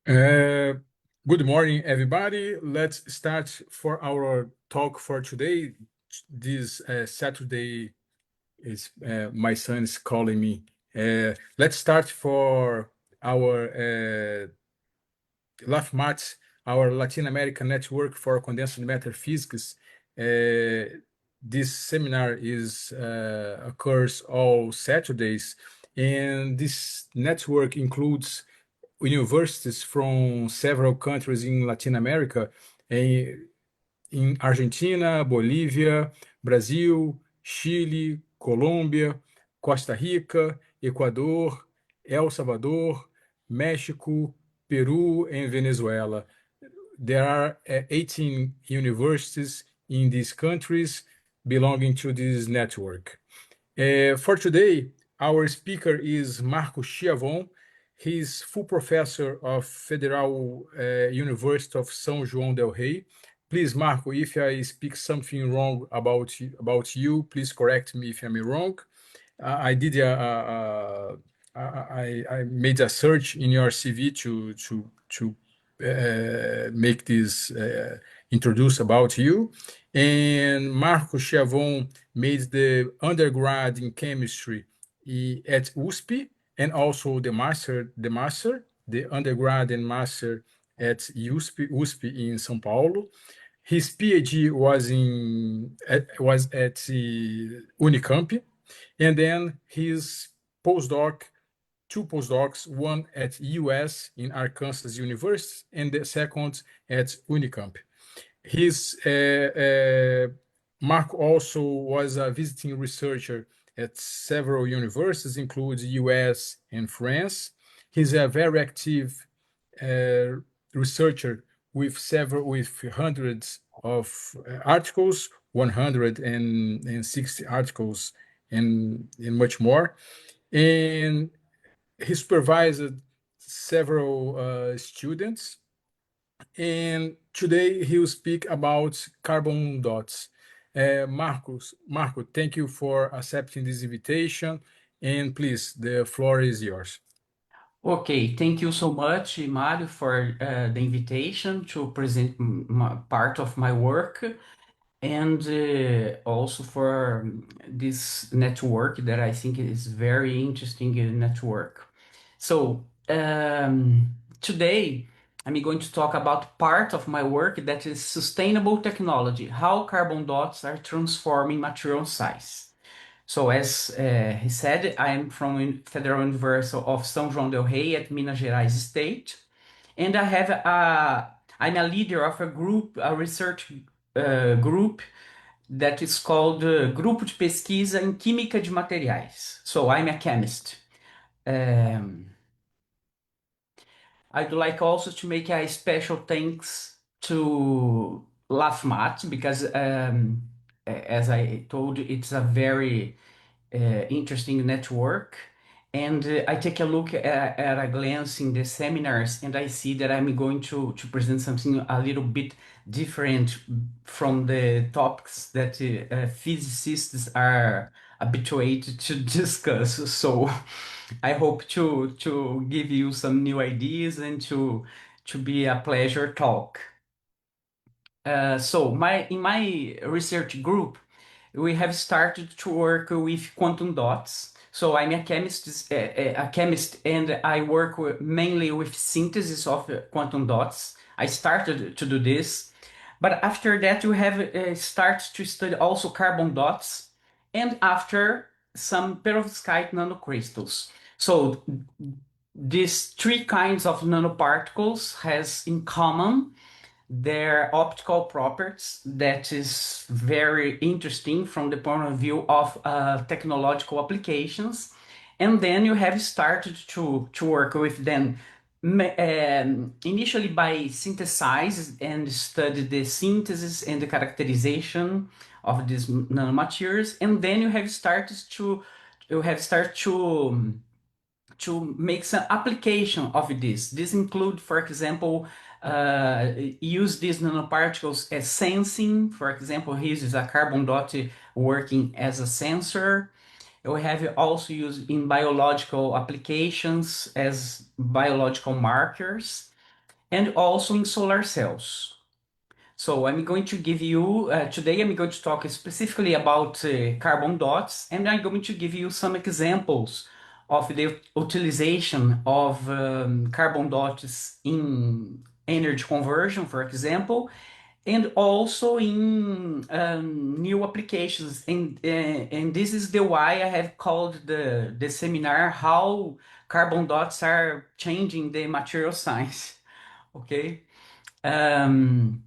Uh, Good morning, everybody. Let's start for our talk for today. This Saturday is my son is calling me. Let's start for our LAFMAT, our Latin American Network for Condensed Matter Physics. This seminar is occurs all Saturdays, and this network includes universities from several countries in Latin America, in, in Argentina, Bolívia, Brazil, Chile, Colômbia, Costa Rica, Equador, El Salvador, México, Peru, and Venezuela. There are 18 universities in these countries belonging to this network. For today, our speaker is Marco Schiavon. He's full professor of Federal University of São João del Rei. Please, Marco, if I speak something wrong about you, please correct me if I'm wrong. I did I made a search in your CV to make this introduce about you. And Marco Schiavon made the undergrad in chemistry at USP, and also the undergrad and master at USP in São Paulo. His PhD was at Unicamp, and then his postdoc, two postdocs, one at US in Arkansas University, and the second at Unicamp. His Mark also was a visiting researcher at several universities, including US and France. He's a very active uh, researcher with hundreds of articles, 160 articles, and much more. And he supervised several students, and today he will speak about carbon dots. Marco, thank you for accepting this invitation, and please, the floor is yours. Okay, thank you so much, Mario, for the invitation to present part of my work and also for this network that I think is very interesting network. So today I'm going to talk about part of my work that is sustainable technology, how carbon dots are transforming material science. So as he said, I am from Federal University of São João del Rei at Minas Gerais State, and I'm a leader of a group, a research group that is called Grupo de Pesquisa em Química de Materiais. So I'm a chemist. Um, I'd like also to make a special thanks to LAFMAT because, as I told you, it's a very interesting network. And I take a look at a glance in the seminars, and I see that I'm going to present something a little bit different from the topics that physicists are habituated to discuss. So I hope to give you some new ideas and to be a pleasure talk. So in my research group, we have started to work with quantum dots. So I'm a chemist, and I work mainly with synthesis of quantum dots. I started to do this, but after that we have started to study also carbon dots, and after some perovskite nanocrystals. So these three kinds of nanoparticles has in common their optical properties that is very interesting from the point of view of technological applications. And then you have started to work with them initially by synthesize and study the synthesis and the characterization of these nanomaterials, and then you have started to make some application of this. This include, for example, use these nanoparticles as sensing. For example, here is a carbon dot working as a sensor. We have also used in biological applications as biological markers. and also in solar cells. So I'm going to give you, today I'm going to talk specifically about carbon dots, and I'm going to give you some examples of the utilization of carbon dots in energy conversion, for example, and also in new applications. And this is the why I have called the seminar How Carbon Dots Are Changing the Material Science. Okay? Um,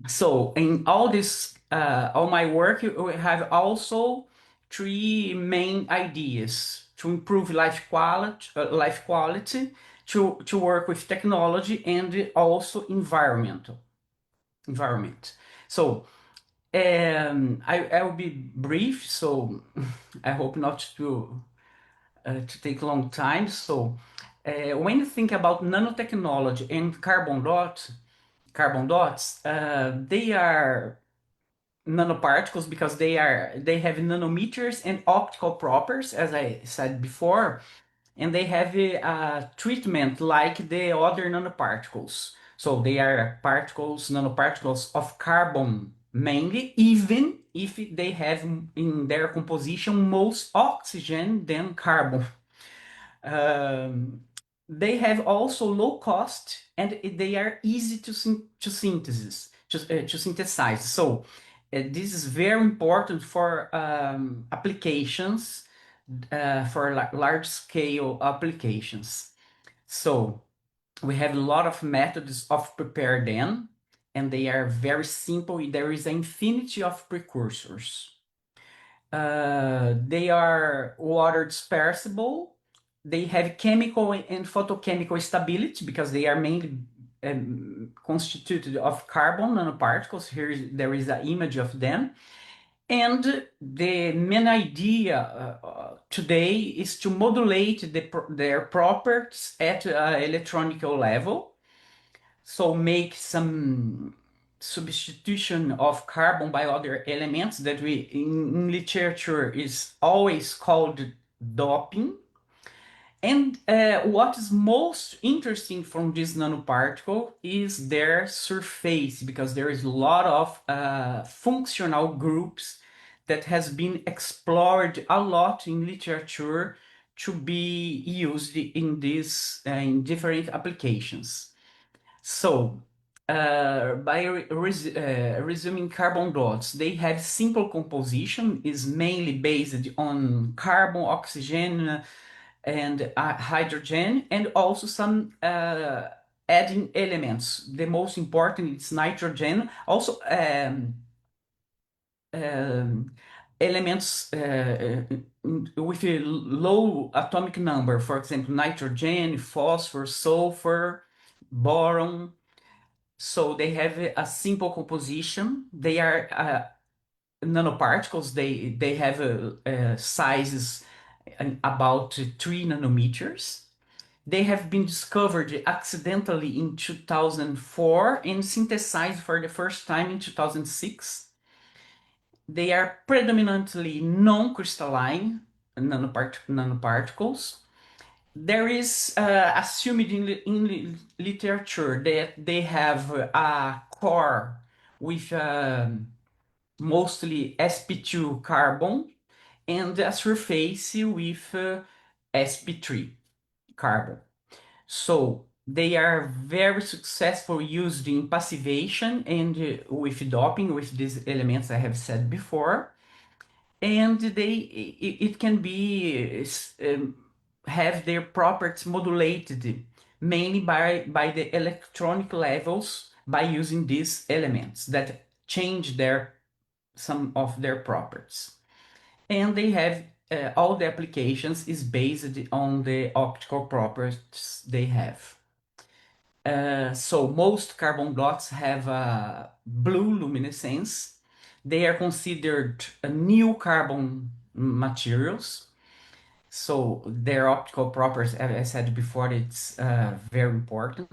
so in all this, all my work, we have also three main ideas to improve life quality, to work with technology, and also environment. So I will be brief. So I hope not to take a long time. So when you think about nanotechnology and carbon dots, they are nanoparticles because they have nanometers and optical properties, as I said before, and they have a treatment like the other nanoparticles. So they are nanoparticles of carbon mainly, even if they have in their composition most oxygen than carbon. Um, they have also low cost and they are easy to synthesize. So this is very important for applications, for large scale applications. So we have a lot of methods of prepare them, and they are very simple. There is an infinity of precursors. They are water dispersible. They have chemical and photochemical stability because they are mainly constituted of carbon nanoparticles. There is an image of them. And the main idea today is to modulate their properties at electronic level. So make some substitution of carbon by other elements that we in literature is always called doping. And what is most interesting from this nanoparticle is their surface, because there is a lot of functional groups that has been explored a lot in literature to be used in this in different applications. So, by resuming carbon dots, they have simple composition, is mainly based on carbon, oxygen, and hydrogen, and also some adding elements. The most important is nitrogen. Also, um, elements with a low atomic number, for example, nitrogen, phosphorus, sulfur, boron. So they have a simple composition. They are nanoparticles. They have sizes about 3 nanometers. They have been discovered accidentally in 2004 and synthesized for the first time in 2006. They are predominantly non-crystalline nanoparticles. There is assumed in literature that they have a core with mostly sp2 carbon and a surface with sp3 carbon. So they are very successful used in passivation and with doping with these elements I have said before. And it can be have their properties modulated mainly by the electronic levels by using these elements that change some of their properties. And they have all the applications is based on the optical properties they have. So most carbon dots have a blue luminescence. They are considered new carbon materials. So their optical properties, as I said before, it's very important.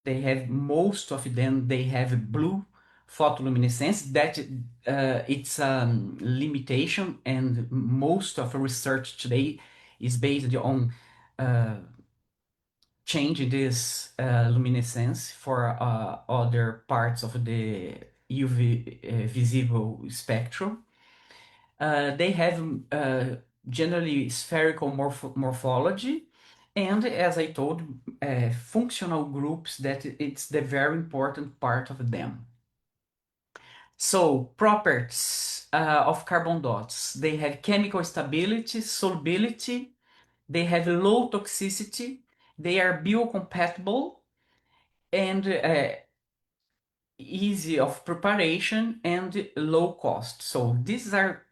They have most of them. They have blue photoluminescence. That it's a limitation, and most of research today is based on change this luminescence for other parts of the UV visible spectrum. They have generally spherical morphology, and as I told, functional groups that it's the very important part of them. So, properties of carbon dots. They have chemical stability, solubility, they have low toxicity, they are biocompatible, and easy of preparation and low cost. So these are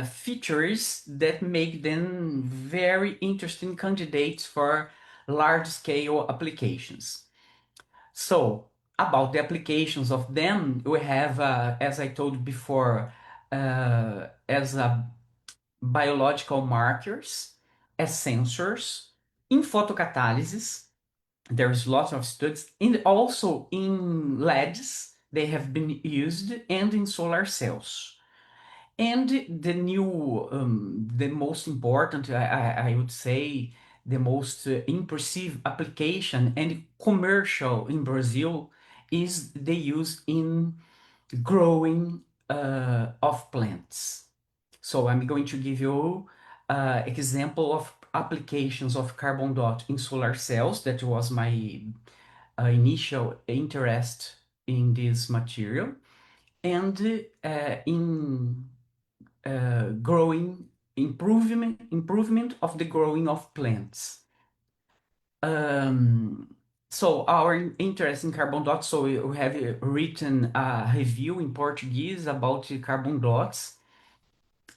features that make them very interesting candidates for large scale applications. So about the applications of them, we have, as I told before, as a biological markers, as sensors, in photocatalysis, there's lots of studies, and also in LEDs, they have been used, and in solar cells. And the new, the most important, I would say, the most impressive application and commercial in Brazil is the use in growing of plants. So I'm going to give you example of applications of carbon dot in solar cells. That was my initial interest in this material, and in growing improvement of the growing of plants. So our interest in carbon dots, so we have written a review in Portuguese about carbon dots,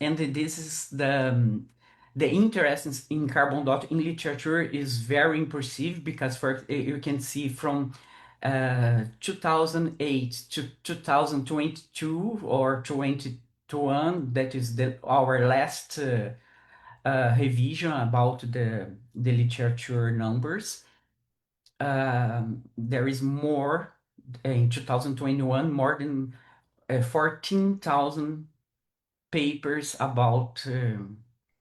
and this is the interest in carbon dot in literature is very impressive, because for you can see from 2008 to 2022 or 21, that is our last revision about the literature numbers. There is more in 2021, more than 14,000 papers about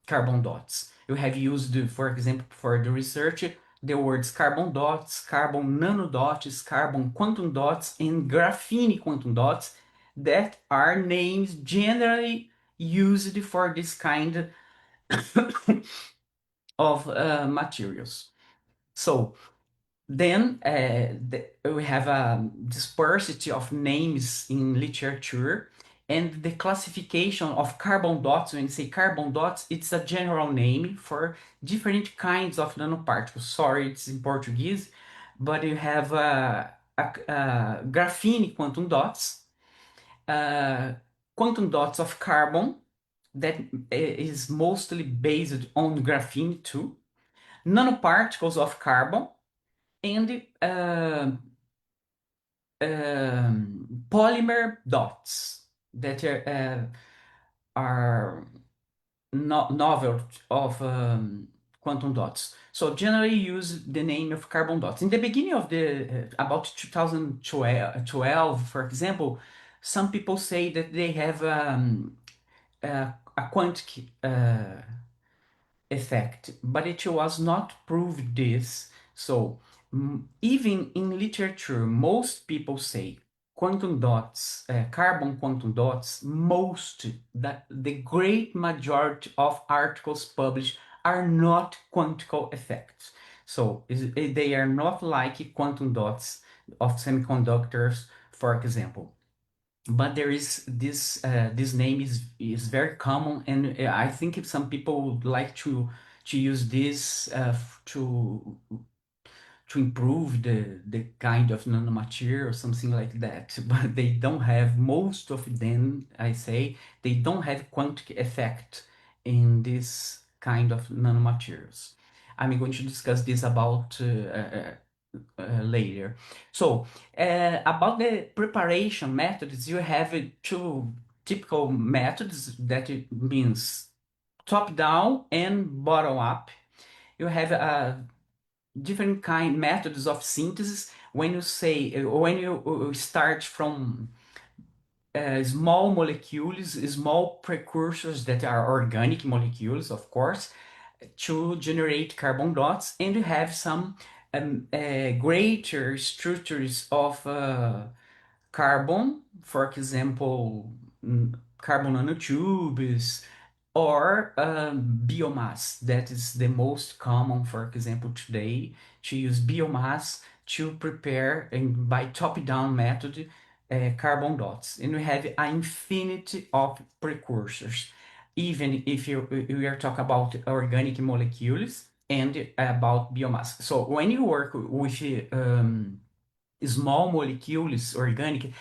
carbon dots. You have used, for example, for the research, the words carbon dots, carbon nanodots, carbon quantum dots, and graphene quantum dots, that are names generally used for this kind of materials. So then we have a dispersity of names in literature, and the classification of carbon dots. When you say carbon dots, it's a general name for different kinds of nanoparticles. Sorry, it's in Portuguese, but you have graphene quantum dots, quantum dots of carbon, that is mostly based on graphene too, nanoparticles of carbon, and polymer dots that are novel of quantum dots. So generally use the name of carbon dots. In the beginning of the about 2012, for example, some people say that they have a quantic effect, but it was not proved this. So even in literature, most people say quantum dots, carbon quantum dots, the great majority of articles published are not quantical effects. So they are not like quantum dots of semiconductors, for example. But there is this name is very common, and I think if some people would like to use this to improve the kind of nanomaterial or something like that. But they don't have, most of them, I say, they don't have quantic effect in this kind of nanomaterials. I'm going to discuss this about later. So, about the preparation methods, you have two typical methods, that it means top down and bottom up. You have different kind methods of synthesis. When you say when you start from small molecules, small precursors that are organic molecules, of course, to generate carbon dots, and you have some greater structures of carbon, for example, carbon nanotubes, or biomass. That is the most common, for example, today, to use biomass to prepare and by top-down method carbon dots. And we have an infinity of precursors. Even if we are talking about organic molecules and about biomass. So when you work with small molecules, organic,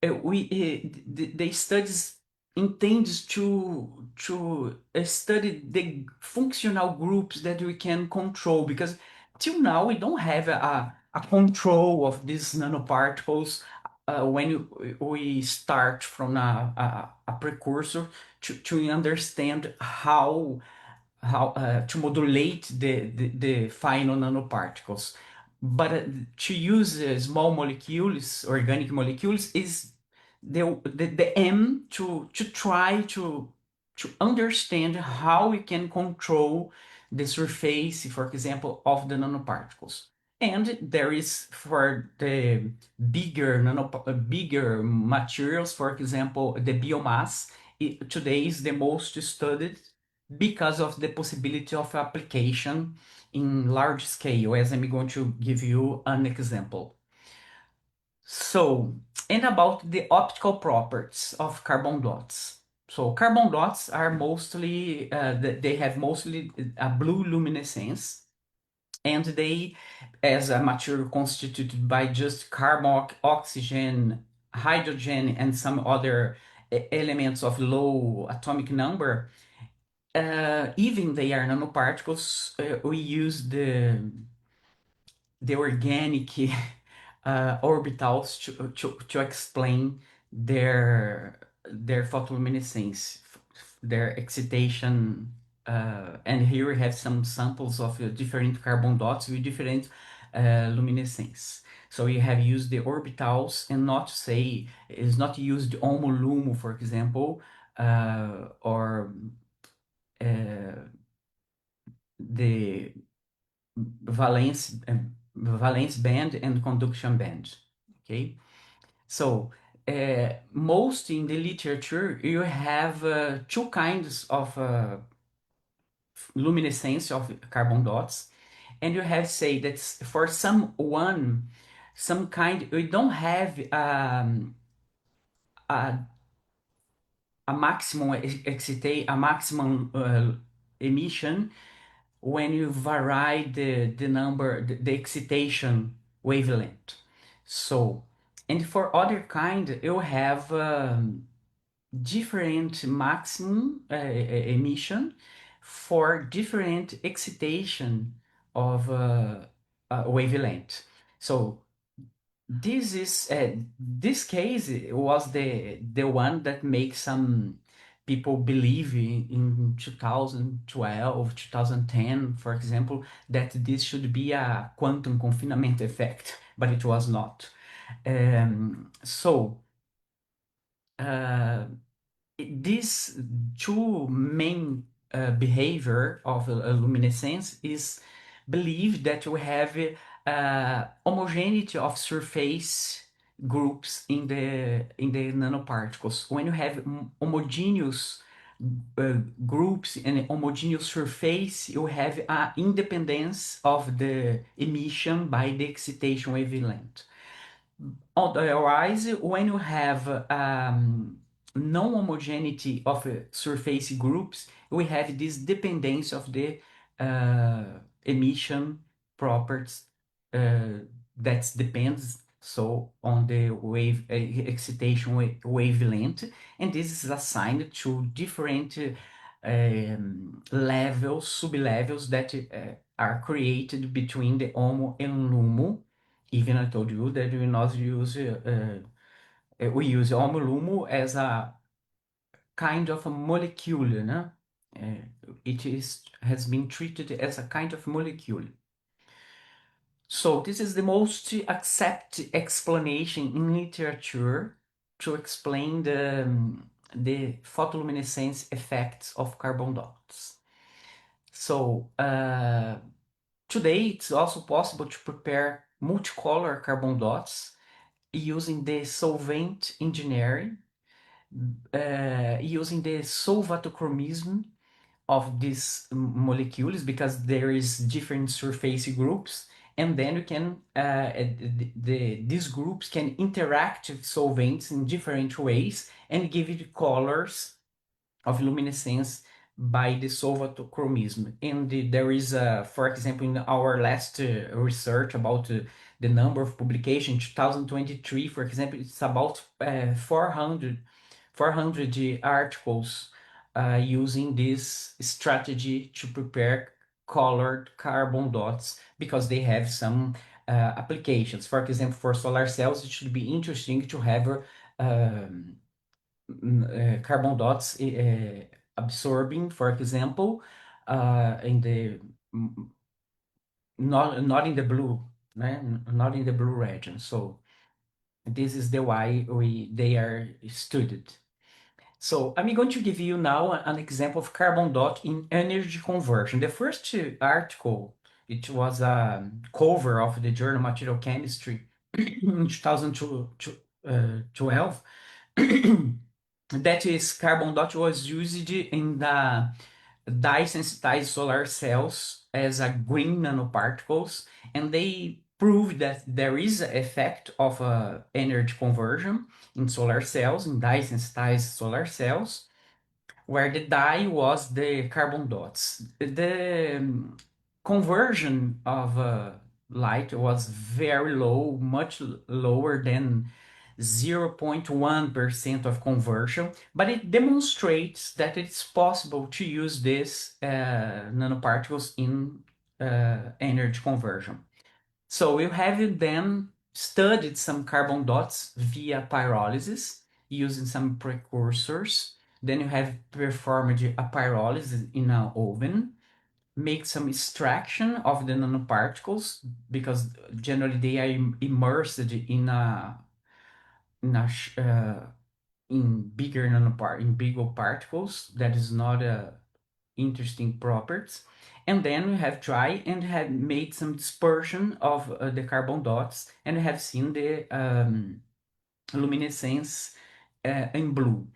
the studies intends to study the functional groups that we can control, because till now we don't have a control of these nanoparticles when we start from a precursor to understand how to modulate the final nanoparticles. But to use small molecules, organic molecules, is the aim to try to understand how we can control the surface, for example, of the nanoparticles. And there is for the bigger materials, for example, the biomass, today is the most studied because of the possibility of application in large scale, as I'm going to give you an example. So, and about the optical properties of carbon dots. So, carbon dots are mostly, they have mostly a blue luminescence, and they, as a material constituted by just carbon, oxygen, hydrogen, and some other elements of low atomic number, even they are nanoparticles, we use the organic orbitals to explain their photoluminescence, their excitation. And here we have some samples of different carbon dots with different luminescence. So we have used the orbitals, and not say is not used homo lumo, for example, or the valence valence band and conduction band. Okay, so most in the literature you have two kinds of luminescence of carbon dots, and you have say that for some kind we don't have a, a maximum a maximum emission when you vary the number, the excitation wavelength. So, and for other kind, you have different maximum emission for different excitation of wavelength. So this case was the one that makes some people believe in 2012, 2010, for example, that this should be a quantum confinement effect, but it was not. So uh, these two main behavior of luminescence is believed that we have homogeneity of surface groups in the nanoparticles. When you have homogeneous groups and homogeneous surface, you have independence of the emission by the excitation wavelength. Otherwise, when you have non-homogeneity of surface groups, we have this dependence of the emission properties uh, that depends so on the wave excitation wavelength, and this is assigned to different levels, sub-levels that are created between the HOMO and LUMO. Even I told you that we not use we use homo lumo as a kind of a molecule, né? It has been treated as a kind of molecule. So this is the most accepted explanation in literature to explain the photoluminescence effects of carbon dots. So Today, it's also possible to prepare multicolor carbon dots using the solvent engineering, using the solvatochromism of these molecules because there is different surface groups, and then you can these groups can interact with solvents in different ways and give it colors of luminescence by the solvatochromism. And there is, for example, in our last research about the number of publications, 2023, for example, it's about 400 articles using this strategy to prepare colored carbon dots because they have some applications. For example, for solar cells, it should be interesting to have um, carbon dots absorbing, for example, in the not in the blue, né? Not in the blue region. So this is the why they are studied. So I'm going to give you now an example of carbon dot in energy conversion. The first article, it was a cover of the journal Material Chemistry in 2012. That is, carbon dot was used in the dye-sensitized solar cells as a green nanoparticles, and they proved that there is an effect of energy conversion in solar cells, in dye-sensitized solar cells, where the dye was the carbon dots. The conversion of light was very low, much lower than 0.1% of conversion, but it demonstrates that it's possible to use these nanoparticles in energy conversion. So you have then studied some carbon dots via pyrolysis using some precursors. Then you have performed a pyrolysis in an oven, make some extraction of the nanoparticles because generally they are immersed in a in bigger in bigger particles. That is not a interesting properties. And then we have tried and have made some dispersion of the carbon dots and have seen the luminescence in blue.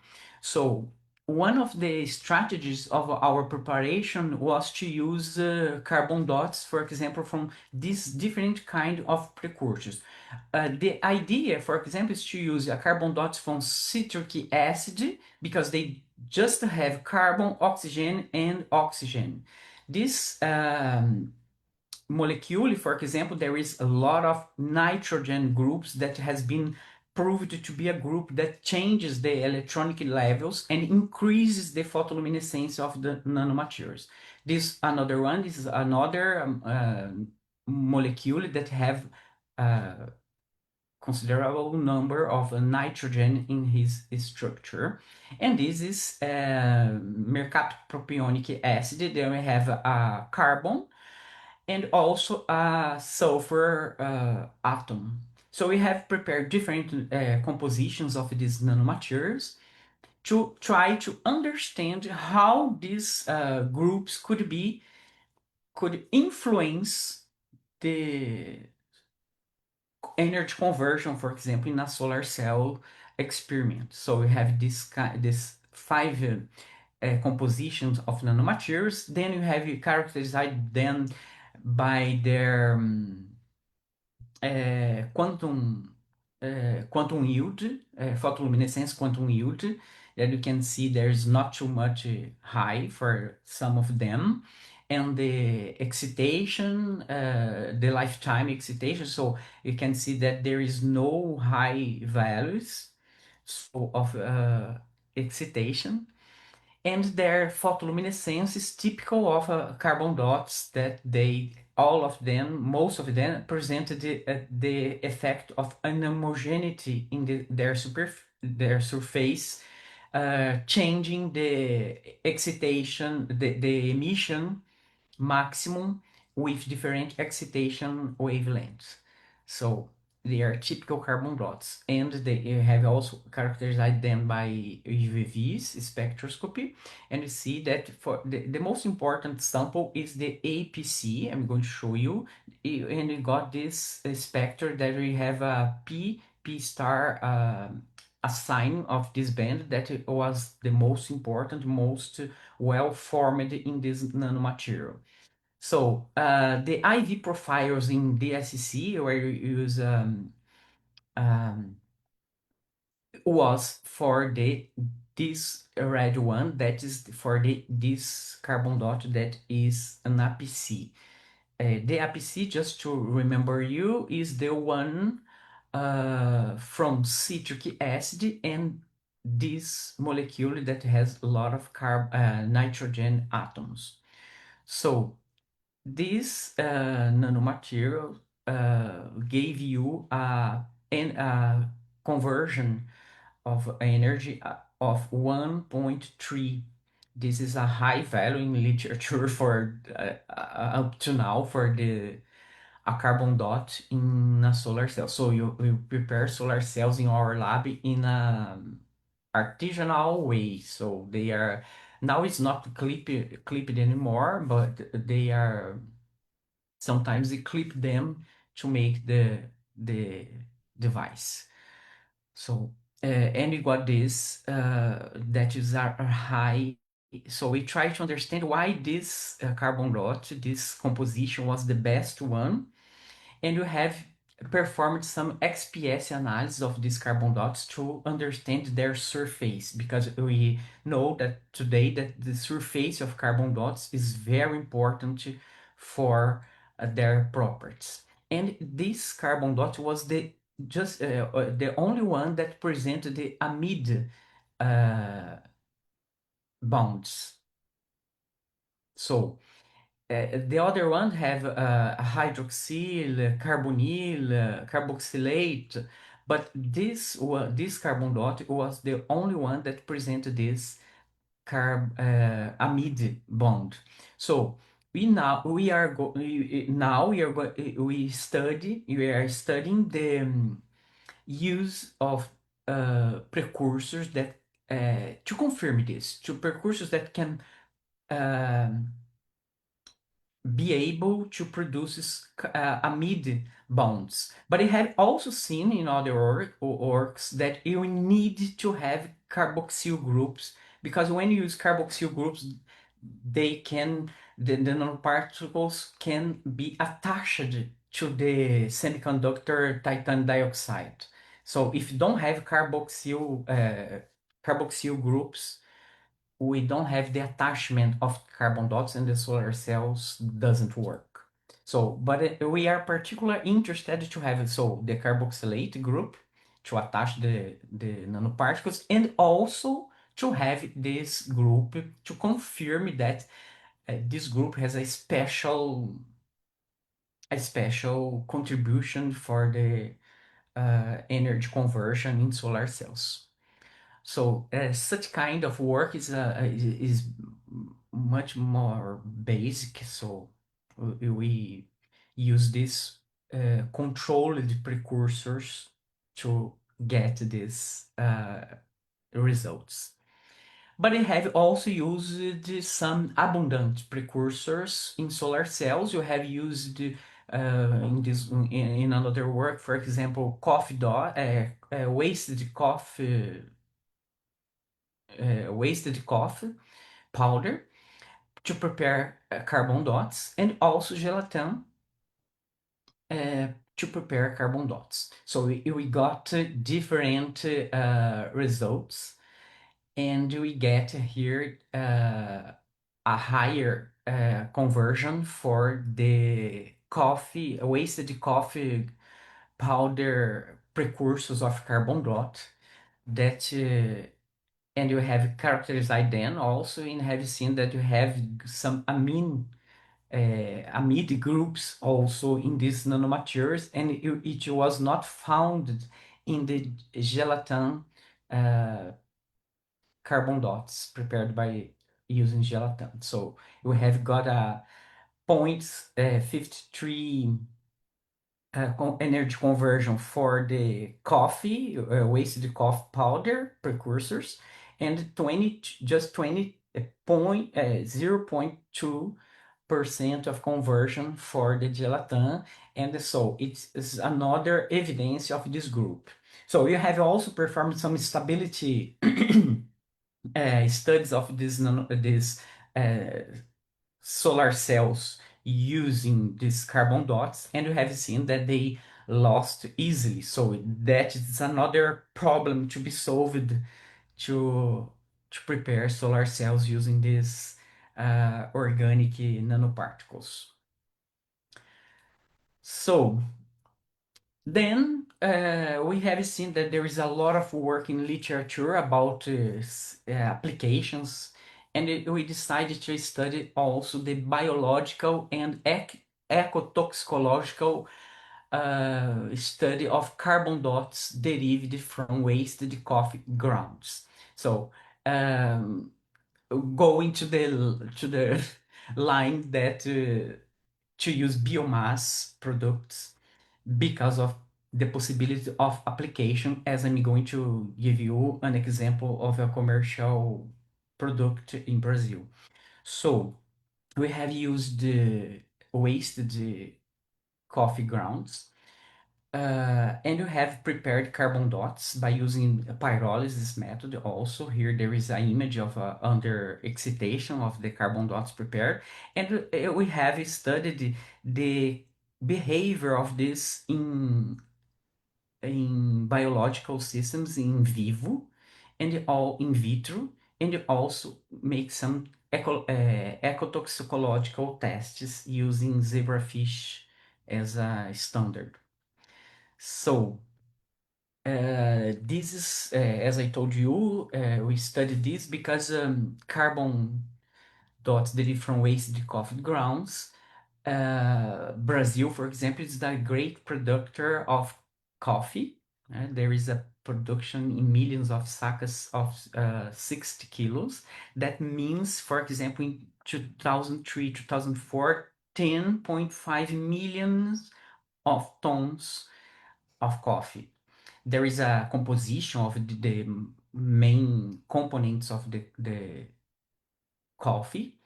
So one of the strategies of our preparation was to use carbon dots, for example, from these different kind of precursors. The idea, for example, is to use a carbon dots from citric acid because they just have carbon, oxygen, and oxygen. This molecule, for example, there is a lot of nitrogen groups that has been proved to be a group that changes the electronic levels and increases the photoluminescence of the nanomaterials. This another one. This is another molecule that have considerable number of nitrogen in his structure. And this is mercaptopropionic acid. Then we have a carbon and also a sulfur atom. So we have prepared different compositions of these nanomaterials to try to understand how these groups could influence the energy conversion, for example, in a solar cell experiment. So we have this five compositions of nanomaterials. Then you have characterized them by their quantum yield, photoluminescence quantum yield. That you can see there's not too much high for some of them, and the excitation, the lifetime excitation. So you can see that there is no high values of excitation, and their photoluminescence is typical of carbon dots that they all of them most of them presented the effect of inhomogeneity in their surface, changing the excitation, the emission maximum with different excitation wavelengths. So They are typical carbon dots, and they have also characterized them by UVVs spectroscopy. And you see that for the most important sample is the APC. I'm going to show you. And we got this spectrum that we have a P star, a sign of this band that was the most important, most well formed in this nanomaterial. So the IV profiles in DSC where you use um, was for the this red one that is for the this carbon dot that is an APC. The APC, just to remember you, is the one from citric acid and this molecule that has a lot of nitrogen atoms. So this nanomaterial gave you a conversion of energy of 1.3. This is a high value in literature for up to now for the a carbon dot in a solar cell. So you prepare solar cells in our lab in a artisanal way. So they are now it's not clipped anymore, but they are sometimes you clip them to make the device. So and we got this that is a high. So we try to understand why this carbon dot, this composition was the best one, and you have performed some XPS analysis of these carbon dots to understand their surface, because we know that today that the surface of carbon dots is very important for their properties. And this carbon dot was the only one that presented the amide uh, bonds. So the other one have hydroxyl, carbonyl, carboxylate, but this carbon dot was the only one that presented this amide bond. So we are studying the use of precursors that to confirm this, to precursors that can um be able to produce amide bonds. But I have also seen in other works that you need to have carboxyl groups, because when you use carboxyl groups, the nanoparticles can be attached to the semiconductor titanium dioxide. So if you don't have carboxyl groups, we don't have the attachment of carbon dots and the solar cells doesn't work. So, but we are particularly interested to have so the carboxylate group to attach the nanoparticles, and also to have this group to confirm that this group has a special contribution for the energy conversion in solar cells. So such kind of work is much more basic. So we use these controlled precursors to get these results. But I have also used some abundant precursors in solar cells. You have used in another work, for example, wasted coffee powder to prepare carbon dots, and also gelatin to prepare carbon dots. So we got different results, and we get here a higher conversion for the wasted coffee powder precursors of carbon dot that and you have characterized then also and have seen that you have some amide groups also in these nanomaterials, and it was not found in the gelatin uh, carbon dots prepared by using gelatin. So we have got a 0.53 energy conversion for the coffee, wasted coffee powder precursors, and 0.2% of conversion for the gelatin. And so it's another evidence of this group. So you have also performed some stability studies of these uh, solar cells using these carbon dots, and you have seen that they lost easily. So that is another problem to be solved to prepare solar cells using these organic nanoparticles. So then we have seen that there is a lot of work in literature about applications, and we decided to study also the biological and ecotoxicological study of carbon dots derived from wasted coffee grounds. So going to the line that to use biomass products because of the possibility of application, as I'm going to give you an example of a commercial product in Brazil. So we have used wasted coffee grounds, and you have prepared carbon dots by using a pyrolysis method. Also, here there is an image of under excitation of the carbon dots prepared, and we have studied the behavior of this in biological systems in vivo and all in vitro, and also make some ecotoxicological tests using zebrafish as a standard. So, this is, as I told you, we studied this because carbon dots derived from wasted coffee grounds. Brazil, for example, is a great producer of coffee. There is a production in millions of sacas of 60 kilos. That means, for example, in 2003, 2004, 10.5 million of tons of coffee. There is a composition of the main components of the coffee,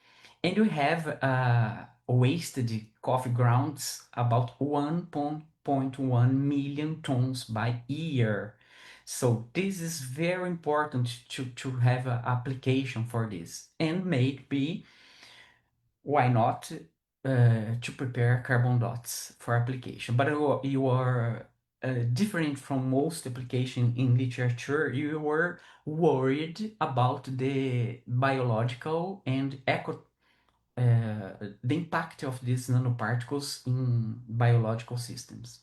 and we have wasted coffee grounds about 1.1 million tons by year. So this is very important to have an application for this, and maybe why not to prepare carbon dots for application. But you are different from most application in literature. You were worried about the biological and the impact of these nanoparticles in biological systems.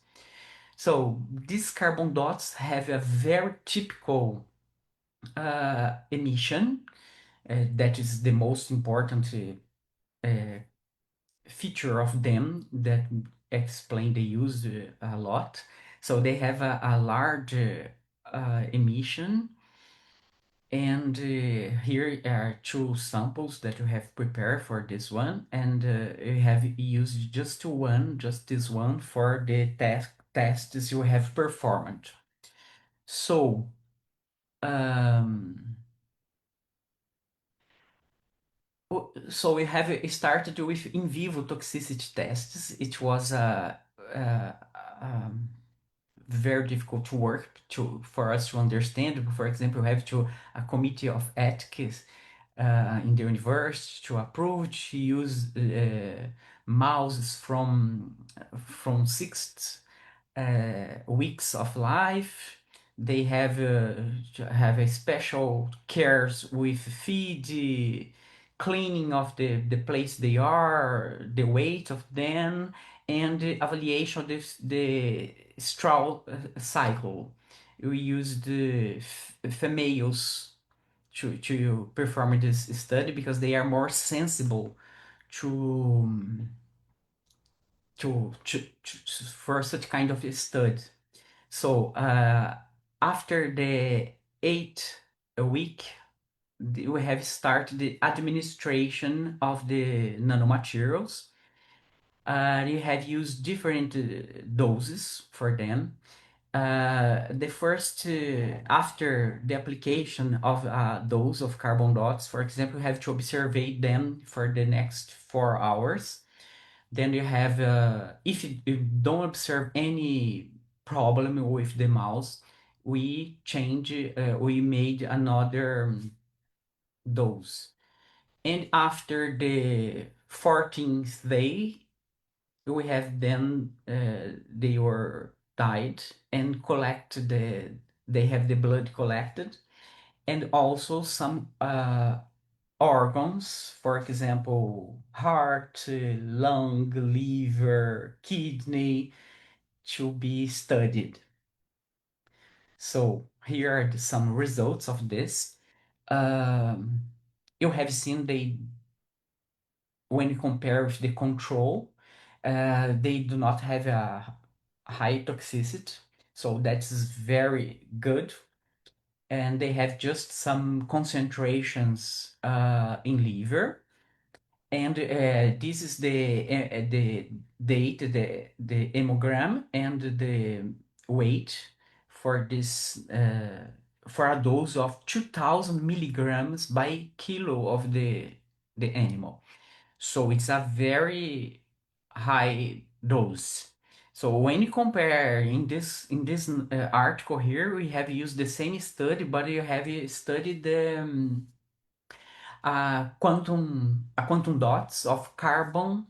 So these carbon dots have a very typical emission that is the most important feature of them that explain the use a lot. So they have a large emission, and here are two samples that you have prepared for this one, and you have used just this one for the tests you have performed. So, um, so we have started with in vivo toxicity tests. It was um, very difficult to work for us to understand. For example, we have to a committee of ethics in the university to approve to use mouses from 6 weeks of life. They have to have a special cares with feed, cleaning of the place they are, the weight of them, and the evaluation of the straw cycle. We use the females to perform this study because they are more sensible to for such kind of study. So after the 8 week, we have started the administration of the nanomaterials. You have used different doses for them. The first, after the application of a dose of carbon dots, for example, you have to observe them for the next 4 hours. Then you have, if you don't observe any problem with the mouse, we made another dose. And after the 14th day, we have then they were died and they have the blood collected, and also some organs, for example, heart, lung, liver, kidney, to be studied. So here are some results of this. Um, you have seen when you compare with the control, they do not have a high toxicity, so that's very good. And they have just some concentrations in liver. And this is the date, the hemogram, and the weight for this for a dose of 2,000 milligrams by kilo of the animal. So it's a very high dose. So when you compare in this article here, we have used the same study, but you have studied the quantum dots of carbon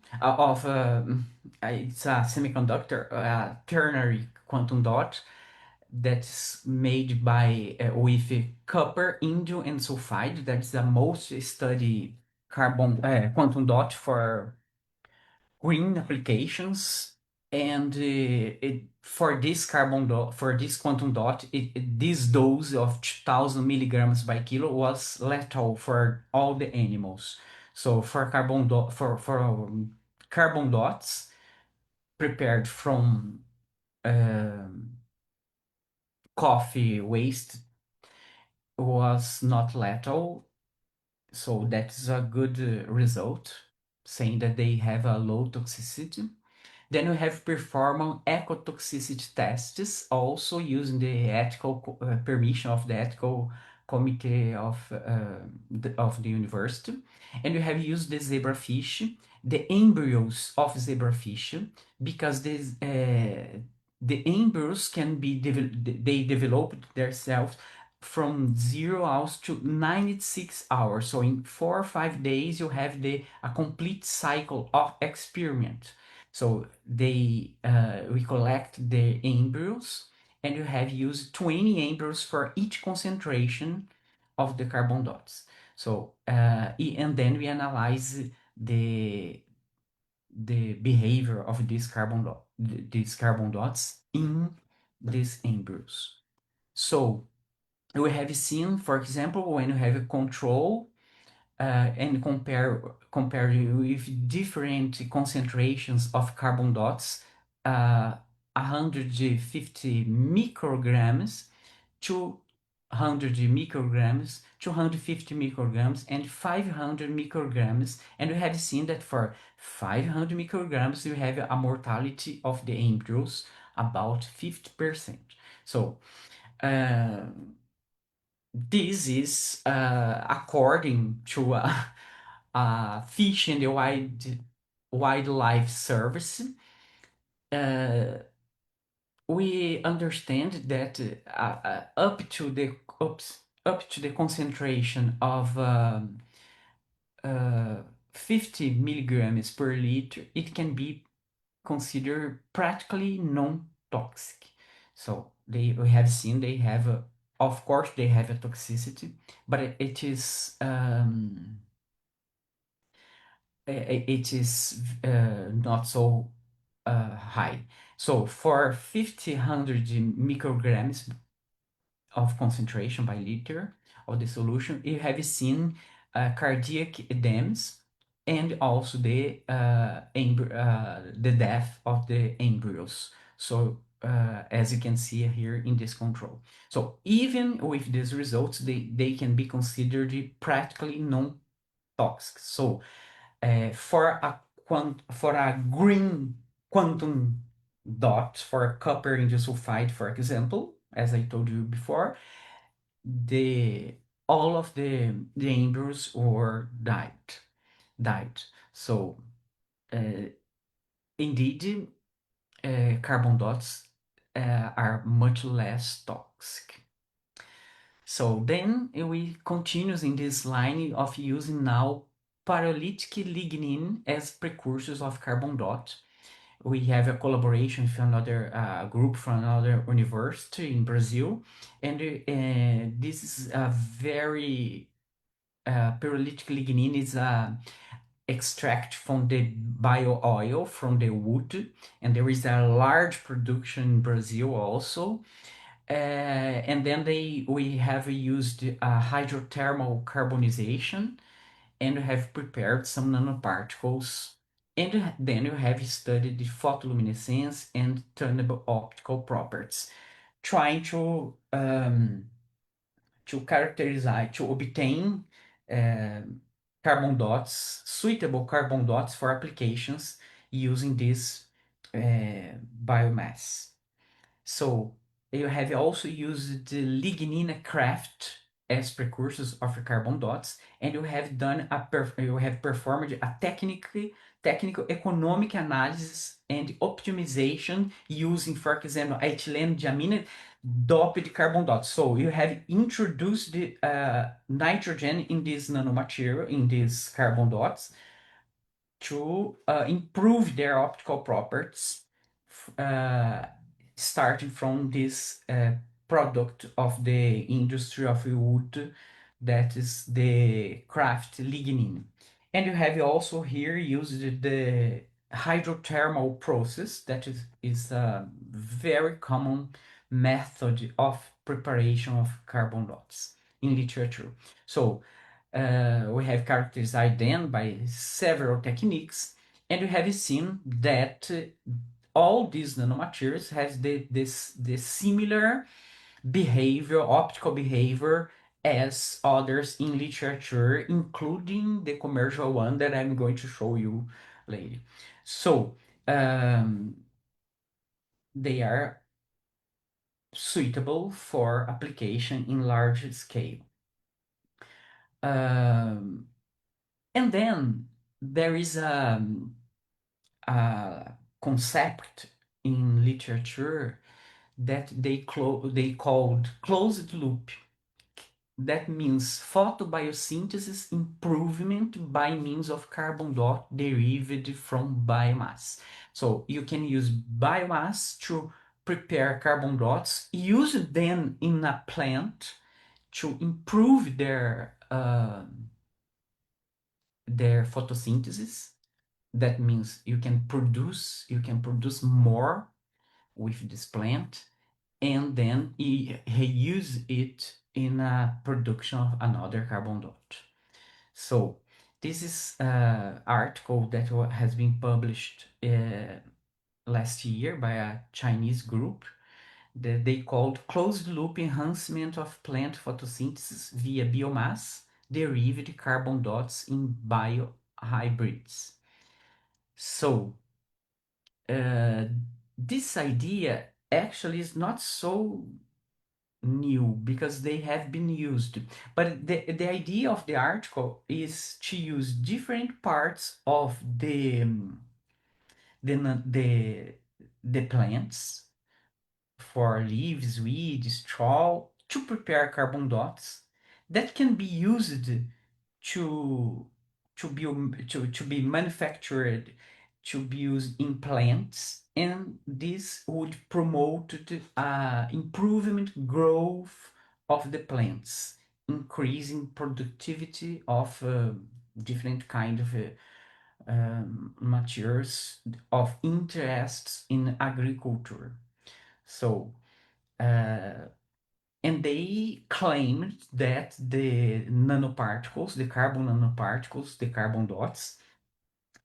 it's a semiconductor ternary quantum dot that's made by with copper, indium, and sulfide. That's the most studied carbon quantum dot for green applications. And for this quantum dot, this dose of 2,000 milligrams by kilo was lethal for all the animals. So for carbon dots prepared from coffee waste was not lethal. So that's a good result, saying that they have a low toxicity. Then we have performed ecotoxicity tests, also using the ethical permission of the ethical committee of the university. And we have used the zebrafish, the embryos of zebrafish, because the embryos can be they developed themselves from 0 hours to 96 hours. So in 4 or 5 days, you have a complete cycle of experiment. So we collect the embryos, and you have used 20 embryos for each concentration of the carbon dots. So and then we analyze the the behavior of these carbon dots in these embryos. So we have seen, for example, when you have a control and compare with different concentrations of carbon dots, 150 micrograms, 200 micrograms, 250 micrograms, and 500 micrograms. And we have seen that for 500 micrograms, you have a mortality of the embryos about 50%. So uh, this is according to Fish and the Wildlife Service. Uh, we understand that up to the concentration of 50 milligrams per liter, it can be considered practically non-toxic. So we have seen they have of course they have a toxicity, but it is it is not so high. So for 1,500 micrograms of concentration by liter of the solution, you have seen cardiac edemas and also the death of the embryos. So as you can see here in this control. So even with these results, they can be considered practically non-toxic. So for for a green quantum dot for a copper indiosulfide, for example, as I told you before, the all of the embryos were died. So indeed, carbon dots are much less toxic. So then we continues in this line of using now pyrolytic lignin as precursors of carbon dot. We have a collaboration with another group from another university in Brazil, and this is a very pyrolytic lignin is a extract from the bio oil from the wood, and there is a large production in Brazil also. And then we have used hydrothermal carbonization and have prepared some nanoparticles. And then you have studied the photoluminescence and tunable optical properties, trying to characterize, to obtain carbon dots, suitable carbon dots for applications using this biomass. So you have also used the lignina craft as precursors of the carbon dots, and you have performed a technical economic analysis and optimization using, for example, ethylene diamine doped carbon dots. So you have introduced the nitrogen in this nanomaterial, in these carbon dots, to improve their optical properties, uh, starting from this product of the industry of wood, that is the craft lignin. And you have also here used the hydrothermal process, that is a very common method of preparation of carbon dots in literature. So we have characterized them by several techniques, and we have seen that all these nanomaterials has the similar behavior, optical behavior, as others in literature, including the commercial one that I'm going to show you later. So they are suitable for application in large scale. Um, and then there is a concept in literature that they called closed loop. That means photobiosynthesis improvement by means of carbon dot derived from biomass. So you can use biomass to prepare carbon dots, use them in a plant to improve their photosynthesis. That means you can produce more with this plant, and then reuse it in a production of another carbon dot. So this is an article that has been published last year by a Chinese group that they called closed loop enhancement of plant photosynthesis via biomass derived carbon dots in biohybrids. So this idea actually is not so new because they have been used. But the idea of the article is to use different parts of the, the plants for leaves, weeds, straw to prepare carbon dots that can be used to to be manufactured, to be used in plants, and this would promote the improvement growth of the plants, increasing productivity of different kind of materials of interest in agriculture. So and they claimed that the nanoparticles, the carbon nanoparticles, the carbon dots,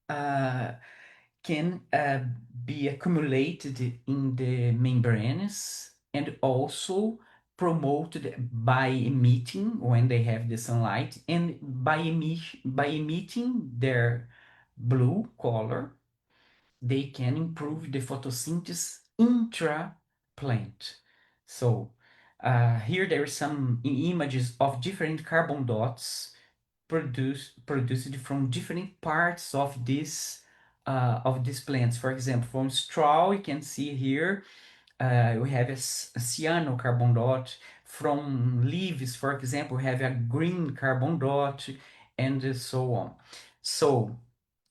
uh, can be accumulated in the membranes and also promoted by emitting when they have the sunlight, and by emitting blue color, they can improve the photosynthesis intra-plant. So here there are some images of different carbon dots produced from different parts of these plants. For example, from straw, you can see here we have a cyano carbon dot. From leaves, for example, we have a green carbon dot, and so on. So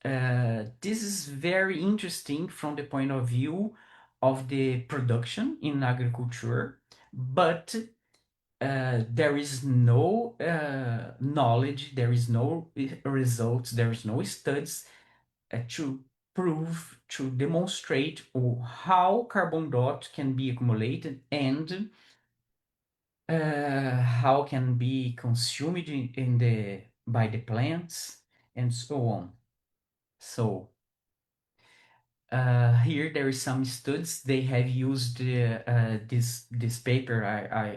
this is very interesting from the point of view of the production in agriculture, but there is no knowledge, there is no results, there is no studies to prove, to demonstrate how carbon dot can be accumulated and how can be consumed in the by the plants and so on. So here there is some studies they have used this paper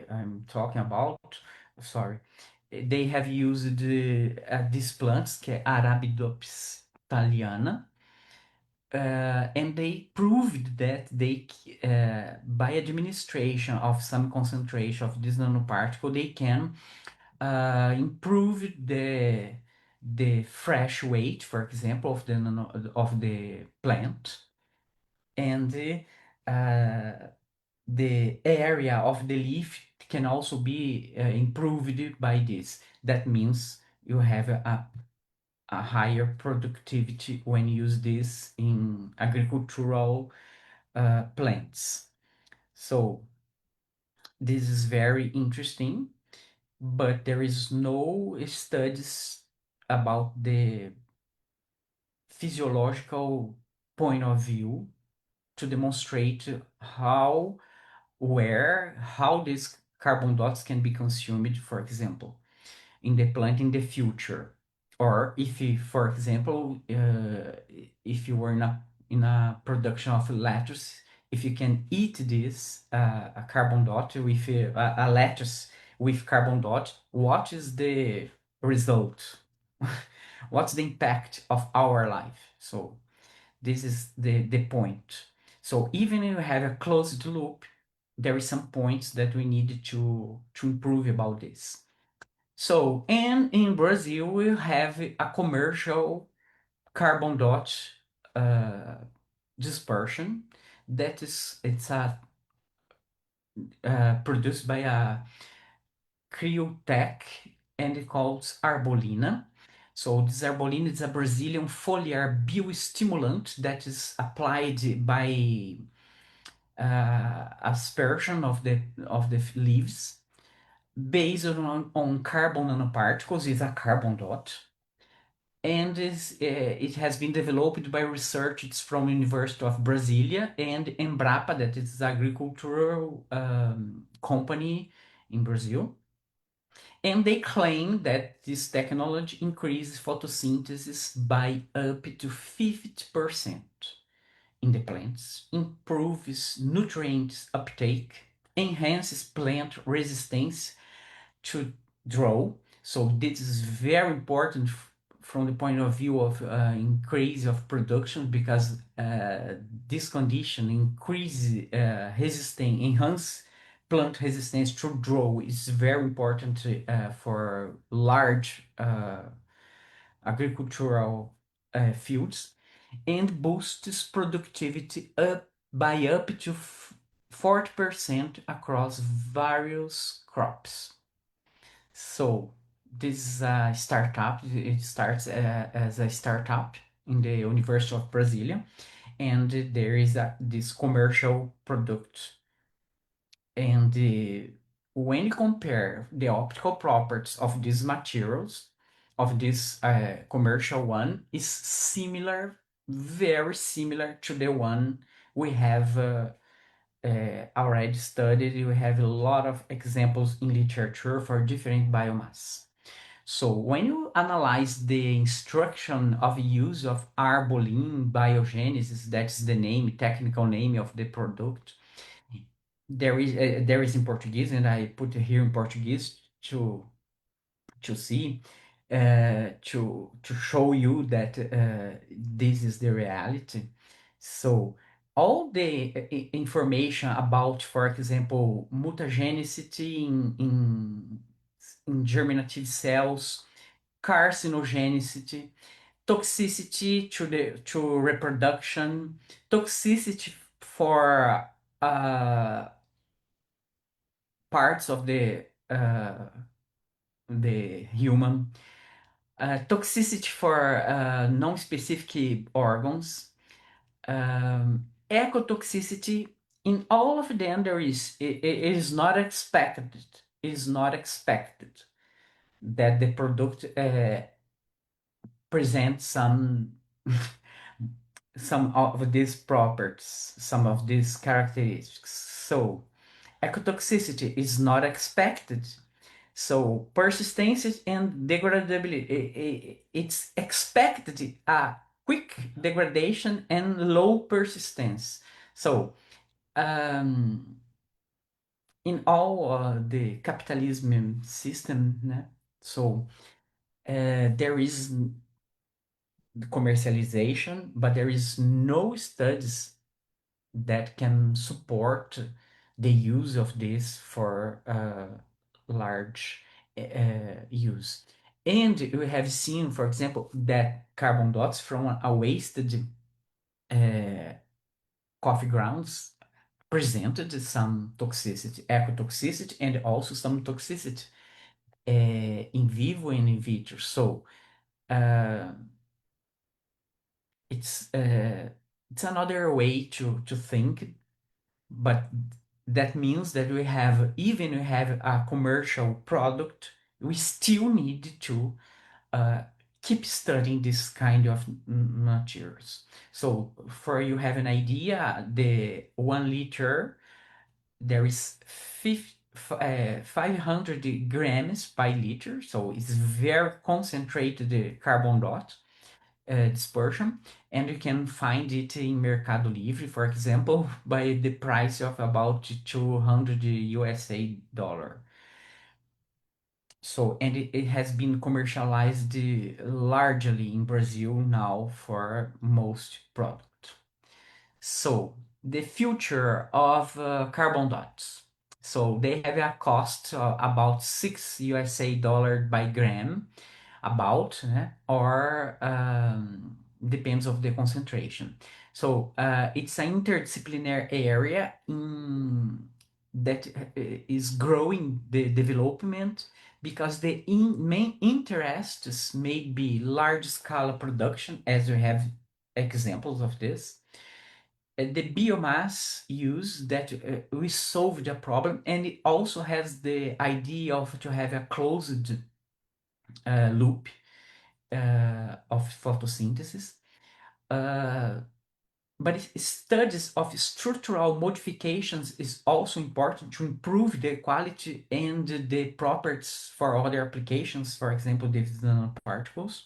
I'm talking about. Sorry, they have used these plants, que é Arabidopsis thaliana, and they proved that they by administration of some concentration of this nanoparticle they can improve the fresh weight, for example, of the plant, and the area of the leaf can also be improved by this. That means you have a higher productivity when you use this in agricultural plants. So this is very interesting, but there is no studies about the physiological point of view to demonstrate how these carbon dots can be consumed, for example, in the plant in the future. Or if you, for example, if you were in a production of lettuce, if you can eat this a carbon dot with a lettuce with carbon dot, what is the result? What's the impact of our life? So this is the point. So even if you have a closed loop, there is some points that we need to improve about this. So, and in Brazil, we have a commercial carbon dot uh, dispersion it's produced by a Cryotech and it calls Arbolina. So this Arbolina is a Brazilian foliar biostimulant that is applied by aspersion of the leaves based on carbon nanoparticles. Is a carbon dot, and it has been developed by researchers from University of Brasilia and Embrapa, that is agricultural company in Brazil. And they claim that this technology increases photosynthesis by up to 50% in the plants, improves nutrient uptake, enhances plant resistance to drought. So this is very important from the point of view of increase of production, because this condition increase resistance, enhance plant resistance to drought is very important for large agricultural fields, and boosts productivity up to 40% across various crops. So this is a startup. It starts as a startup in the University of Brasilia, and there is this commercial product. And when you compare the optical properties of these materials, of this commercial one, is similar, very similar to the one we have already studied. We have a lot of examples in literature for different biomass. So when you analyze the instruction of use of Arbolin biogenesis, that's the name, technical name of the product, there is in Portuguese, and I put it here in Portuguese to see. to show you that this is the reality. So all the information about, for example, mutagenicity in germinative cells, carcinogenicity, toxicity to reproduction, toxicity for uh, parts of the human, toxicity for non-specific organs, ecotoxicity. In all of them, it is not expected. It is not expected that the product presents some of these properties, some of these characteristics. So ecotoxicity is not expected. So persistence and degradability, it's expected a quick degradation and low persistence. So um, in all the capitalism system, né? So there is commercialization, but there is no studies that can support the use of this for large use. And we have seen, for example, that carbon dots from a wasted uh, coffee grounds presented some toxicity, ecotoxicity, and also some toxicity in vivo and in vitro. So uh, it's uh, it's another way to think, but that means that even we have a commercial product, we still need to uh, keep studying this kind of materials. So for you have an idea, the 1 liter, there is 500 grams by liter, so it's very concentrated carbon dot dispersion, and you can find it in Mercado Livre, for example, by the price of about 200 USA dollar. So, and it has been commercialized largely in Brazil now for most product. So, the future of carbon dots. So they have a cost about 6 USA dollar by gram, about, or depends of the concentration. So it's an interdisciplinary area that is growing the development because the main interests may be large scale production, as we have examples of this. The biomass use that we solved a problem, and it also has the idea of to have a closed loop of photosynthesis. Uh, but studies of structural modifications is also important to improve the quality and the properties for other applications, for example, the nanoparticles.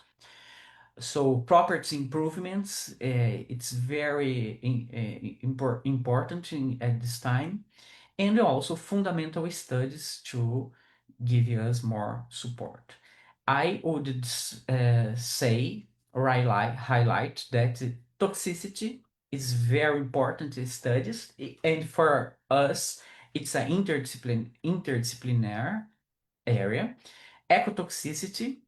So property improvements, it's very important at this time, and also fundamental studies to give us more support. I would say or highlight that toxicity is very important in studies, and for us, it's an interdisciplinary area. Ecotoxicity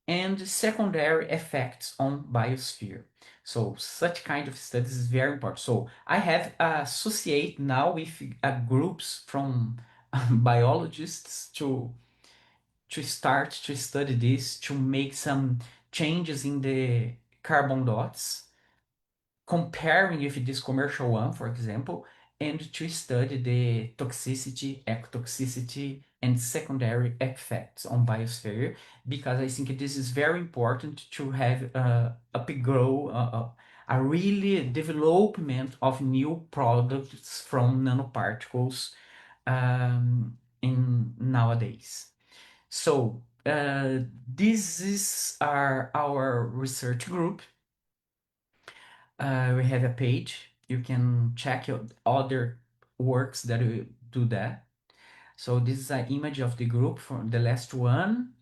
and secondary effects on biosphere. So such kind of studies is very important. So I have associate now with groups from biologists to start to study this, to make some changes in the carbon dots, comparing with this commercial one, for example, and to study the toxicity, ecotoxicity, and secondary effects on biosphere, because I think this is very important to have upgrow a really development of new products from nanoparticles in nowadays. So this is our research group. We have a page. You can check out other works that we do that. So this is an image of the group from the last one.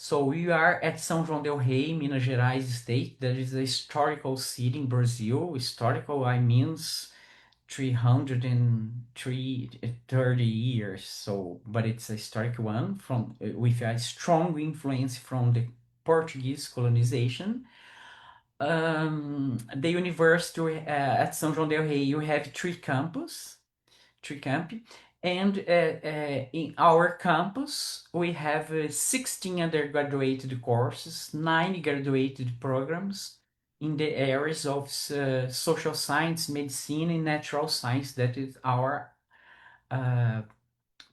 So we are at São João del Rei, Minas Gerais state. That is a historical city in Brazil. Historical, I means 330 years. So, but it's a historic one from with a strong influence from the Portuguese colonization. The university at São João del Rei, you have three campi, and in our campus we have 16 undergraduate courses, 9 graduated programs in the areas of social science, medicine, and natural science. That is our uh,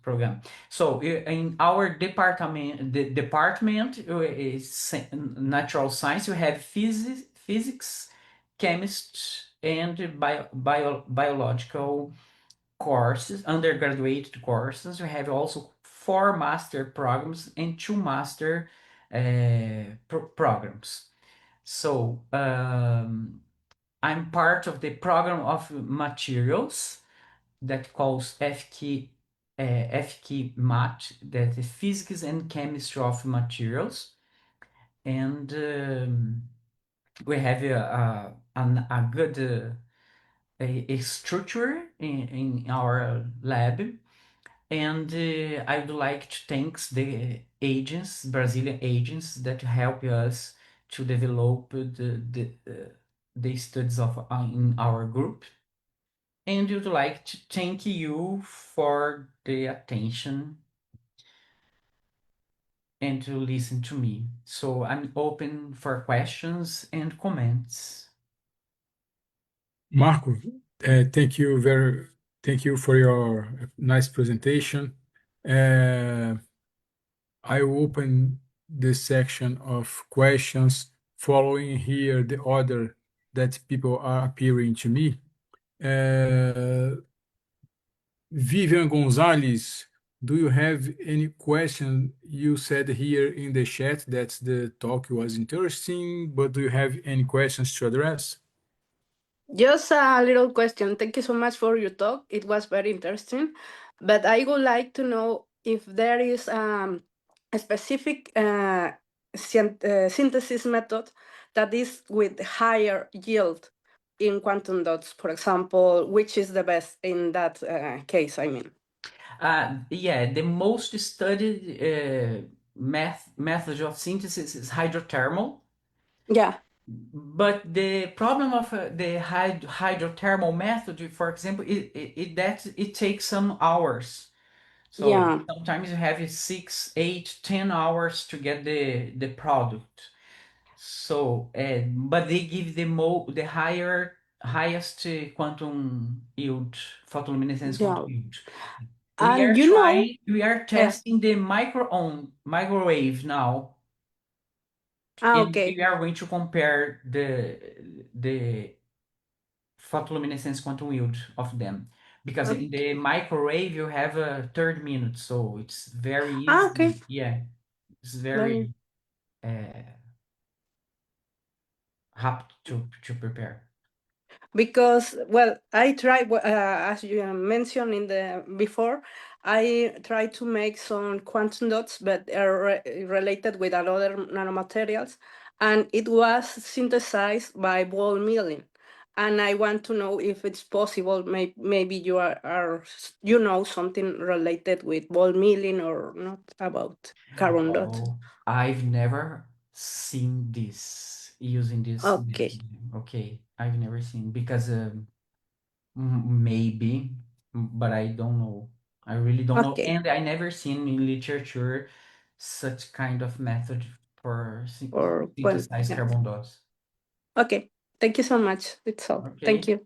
program. So in our department, the department is natural science. We have physics, chemistry, and biological courses, undergraduate courses. We have also 4 master programs and 2 master programs. So I'm part of the program of materials that calls FK, FK Mat, that is Physics and Chemistry of Materials. And we have a good a structure in our lab. And I would like to thank the agents, Brazilian agents, that help us to develop the studies of in our group. And would like to thank you for the attention and to listen to me. So I'm open for questions and comments. Marco, thank you for your nice presentation. I will open the section of questions following here the order that people are appearing to me. Vivian Gonzalez, do you have any question? You said here in the chat that the talk was interesting, but do you have any questions to address? Just a little question. Thank you so much for your talk. It was very interesting. But I would like to know if there is a specific synthesis method that is with higher yield in quantum dots, for example, which is the best in that case, I mean. Yeah, the most studied method of synthesis is hydrothermal. Yeah, But the problem of the hydrothermal method, for example, it takes some hours. So yeah, sometimes you have 6, 8, 10 hours to get the product. So, but they give the highest quantum yield, photoluminescence quantum yeah. yield. And you know, We are testing the microwave now, and okay, we are going to compare the photoluminescence quantum yield of them. Because in okay, the microwave you have a 30 minutes, so it's very easy. okay. Yeah, it's Very very rapid to prepare. because well I try as you mentioned in the before, I try to make some quantum dots but are related with other nanomaterials, and it was synthesized by ball milling, and I want to know if it's possible. Maybe you are you know something related with ball milling or not about carbon dots. Oh, I've never seen this using this Okay, method. Okay, I've never seen because maybe, but I don't know. I really don't know, okay, and I never seen in literature such kind of method for or well, synthesize yeah, carbon dots. okay, thank you so much, it's all, thank Okay. you.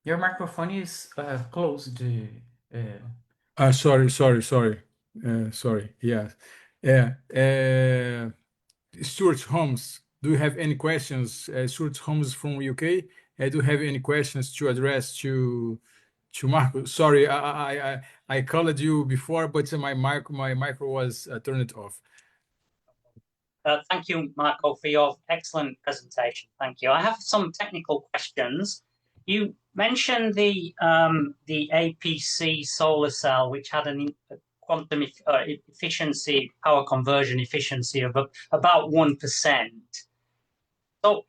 Your microphone is closed. Sorry. Sorry. Yeah. Yeah. Stuart Holmes, do you have any questions? Stuart Holmes from UK. do you have any questions to address to Marco? Sorry, I called you before, but my micro was turned off. Thank you, Marco, for your excellent presentation. Thank you. I have some technical questions. You mentioned the APC solar cell, which had an quantum efficiency, power conversion efficiency of about 1%. So,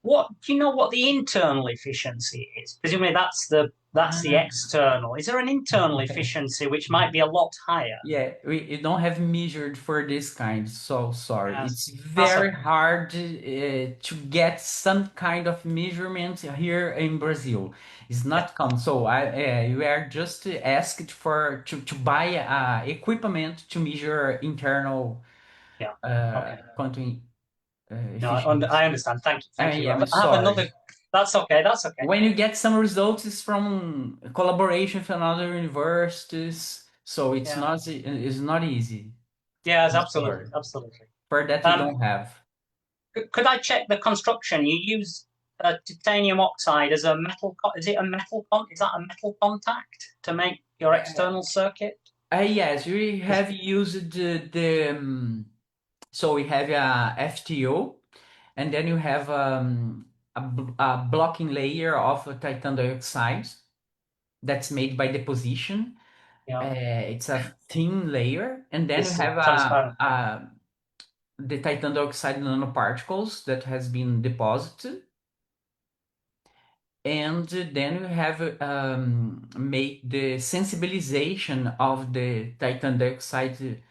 do you know what the internal efficiency is? Presumably, that's the external. Is there an internal efficiency which might be a lot higher? Yeah, we don't have measured for this kind, so sorry. Yes. It's very hard to get some kind of measurement here in Brazil. It's not common. So we are just asked to buy equipment to measure internal quantum No, efficiency. I understand. Thank you. Thank you. Yeah, I'm I have another. sorry. That's okay. That's okay. When you get some results from collaboration with other universities, so it's not easy. Yes, I'm absolutely, sorry. absolutely. For that, we don't have. Could I check the construction? You use titanium oxide as a metal. Is it a metal? Is that a metal contact to make your external circuit? Yes, we have used so we have a FTO, and then you have a blocking layer of titanium dioxide that's made by deposition. Yeah. It's a thin layer, and then you have the titanium dioxide nanoparticles that has been deposited. And then we have made the sensibilization of the titanium dioxide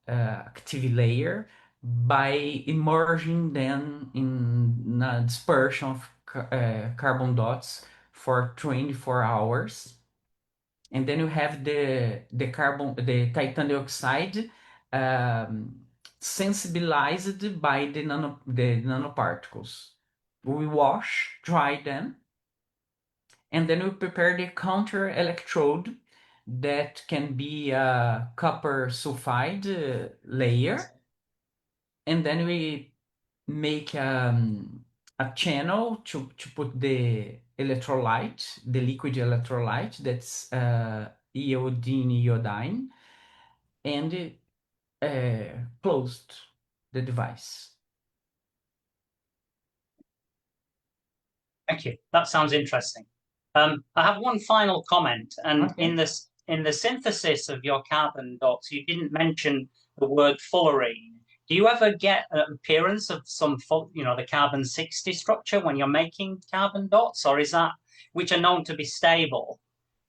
active layer by immersing them in a dispersion of carbon dots for 24 hours. And then you have the titanium dioxide sensibilized by the nanoparticles. We wash, dry them, and then we prepare the counter electrode that can be a copper sulfide layer. And then we make a channel to put the electrolyte, the liquid electrolyte, that's iodine, and closed the device. Thank you. That sounds interesting. I have one final comment, and in the synthesis of your carbon dots, you didn't mention the word fullerene. Do you ever get an appearance of some, the carbon-60 structure when you're making carbon dots, or is that, which are known to be stable?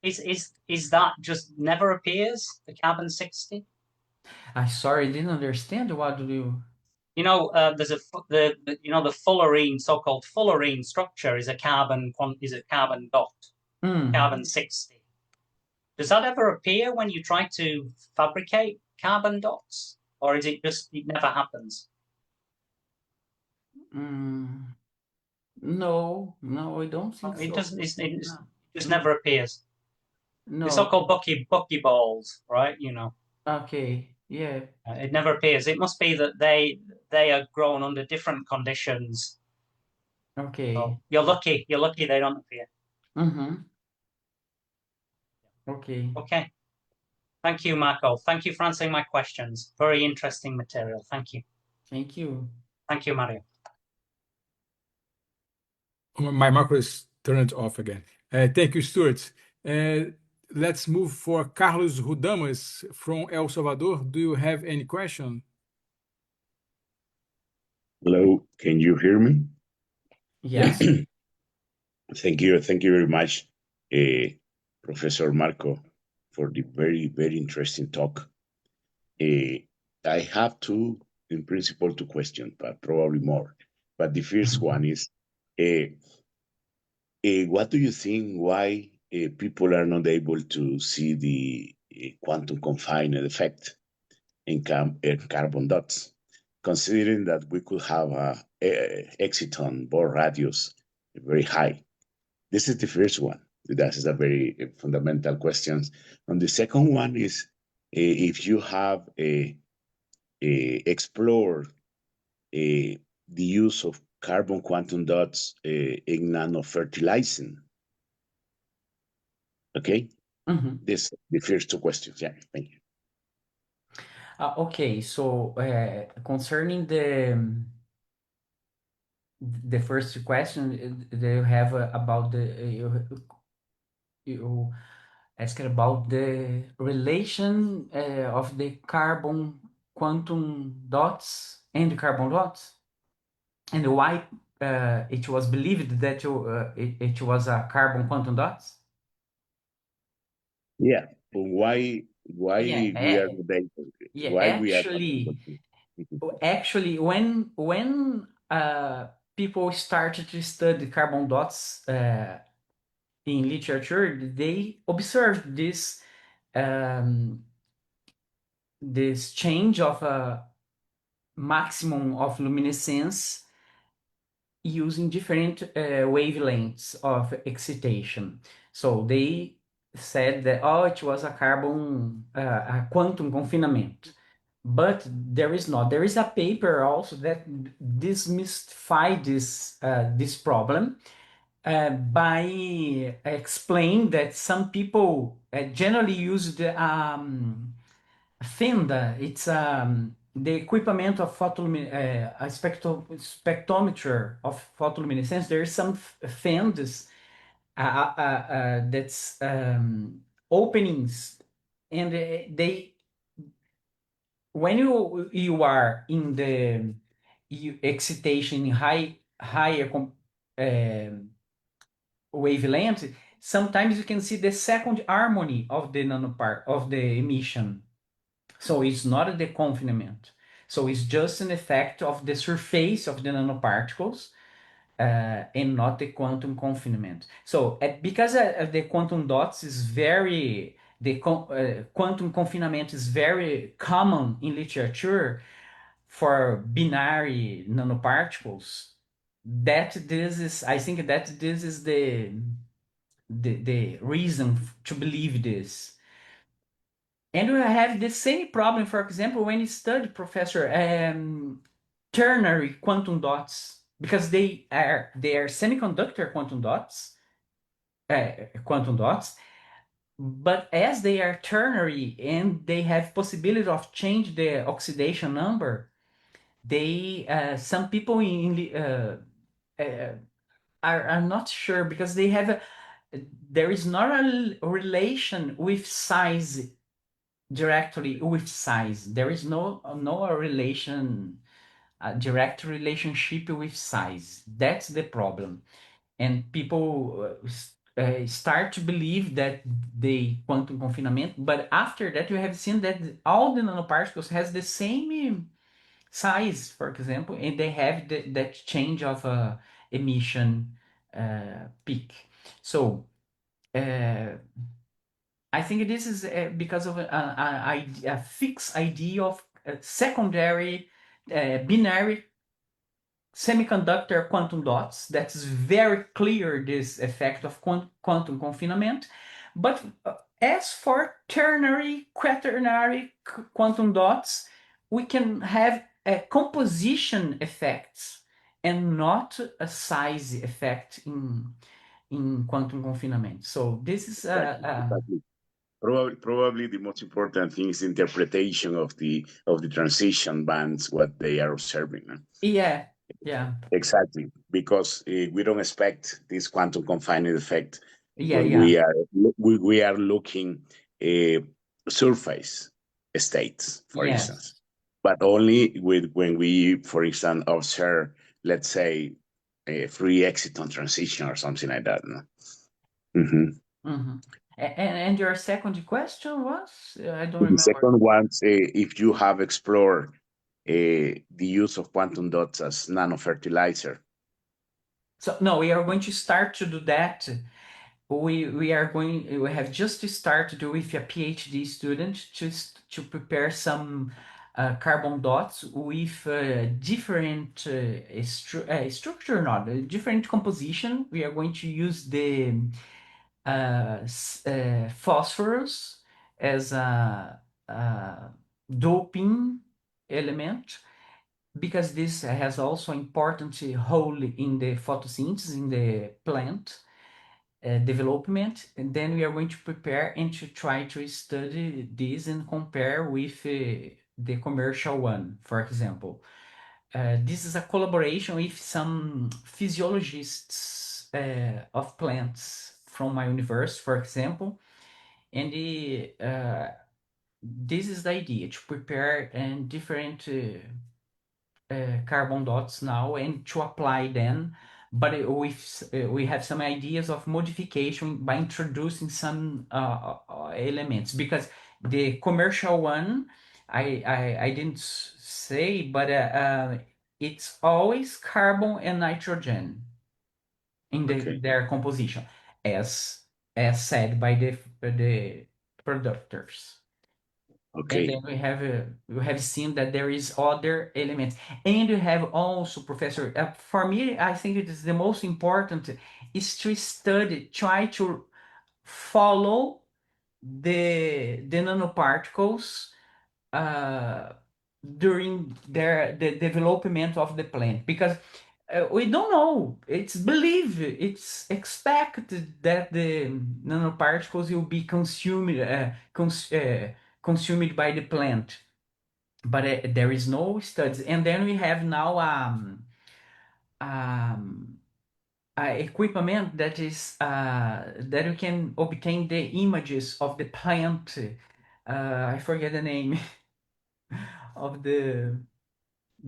Is that just never appears, the carbon-60? I'm sorry, I didn't understand. What do you? There's the fullerene, so-called fullerene structure is a carbon dot, carbon-60. Does that ever appear when you try to fabricate carbon dots, or is it just it never happens? No, I don't think It so. doesn't. It just never appears. No. The so-called buckyballs, right? Okay. Yeah. It never appears. It must be that they are grown under different conditions. Okay. So you're lucky they don't appear. Okay. Okay. Thank you, Marco. Thank you for answering my questions. Very interesting material. Thank you. Thank you. Thank you, Mario. My micro is turned off again. Thank you, Stuart. Let's move for Carlos Rudamas from El Salvador. Do you have any question? Hello, can you hear me? Yes. Thank you very much, Professor Marco, for the very, very interesting talk. I have two questions, but probably more. But the first one is, what do you think, why people are not able to see the quantum confinement effect in carbon dots, considering that we could have a exciton Bohr radius very high? This is the first one. That is a very fundamental question. And the second one is, if you have explored the use of carbon quantum dots in nanofertilizing. Okay, this the first two questions. Yeah, thank you. Okay, so concerning the first question that you have about you asked about the relation of the carbon quantum dots and the carbon dots, and why it was believed that it was a carbon quantum dots. Yeah, but why Yeah, we are not able? yeah. Why we are not able to? Actually, when people started to study carbon dots in literature, they observed this change of a maximum of luminescence using different wavelengths of excitation. So they said that, oh, it was a quantum confinement. But there is not. There is a paper also that demystified this problem by explaining that some people generally use the FINDA. It's the equipment of a spectrometer of photoluminescence. There is some FINDs that's openings, and they when you are in the excitation in higher wavelength, sometimes you can see the second harmony of the nanopart of the emission. So it's not the confinement. So it's just an effect of the surface of the nanoparticles and not the quantum confinement. So because the quantum dots is quantum confinement is very common in literature for binary nanoparticles, I think that this is the reason to believe this. And we have the same problem, for example, when you study, Professor, ternary quantum dots, because they are semiconductor quantum dots, but as they are ternary and they have possibility of change the oxidation number, they some people are not sure because they have there is not a relation with size directly with size. There is no a direct relationship with size. That's the problem, and people start to believe that the quantum confinement. But after that, you have seen that all the nanoparticles has the same size, for example, and they have that change of emission peak. So. I think this is because of a fixed idea of secondary binary semiconductor quantum dots. That's very clear, this effect of quantum confinement. But as for ternary, quaternary quantum dots, we can have composition effects and not a size effect in quantum confinement. So this is Exactly. Probably the most important thing is interpretation of the transition bands, what they are observing. yeah. Exactly, because we don't expect this quantum confinement effect when Yeah. we are looking surface states, for Yes. instance, but only when we, for instance, observe, let's say, a free exciton transition or something like that. No? And your second question was? I don't The remember. second one, if you have explored the use of quantum dots as nanofertilizer. So no, we are going to start to do that. We have just started with a PhD student to prepare some carbon dots with different structure, not different composition. We are going to use the phosphorus as a doping element, because this has also important role in the photosynthesis in the plant development. And then we are going to prepare and to try to study this and compare with the commercial one, for example. This is a collaboration with some physiologists of plants from my university, for example. And this is the idea, to prepare different carbon dots now and to apply them. But we have some ideas of modification by introducing some elements, because the commercial one, I didn't say, but it's always carbon and nitrogen in Okay. their composition, as said by the producers. And Okay. then we have seen that there is other elements, and we have also, Professor. For me, I think it is the most important is to study, try to follow the nanoparticles uh, during the development of the plant, because we don't know. It's believed, it's expected that the nanoparticles will be consumed by the plant, but there is no studies. And then we have now um, equipment that is that we can obtain the images of the plant. I forget the name of the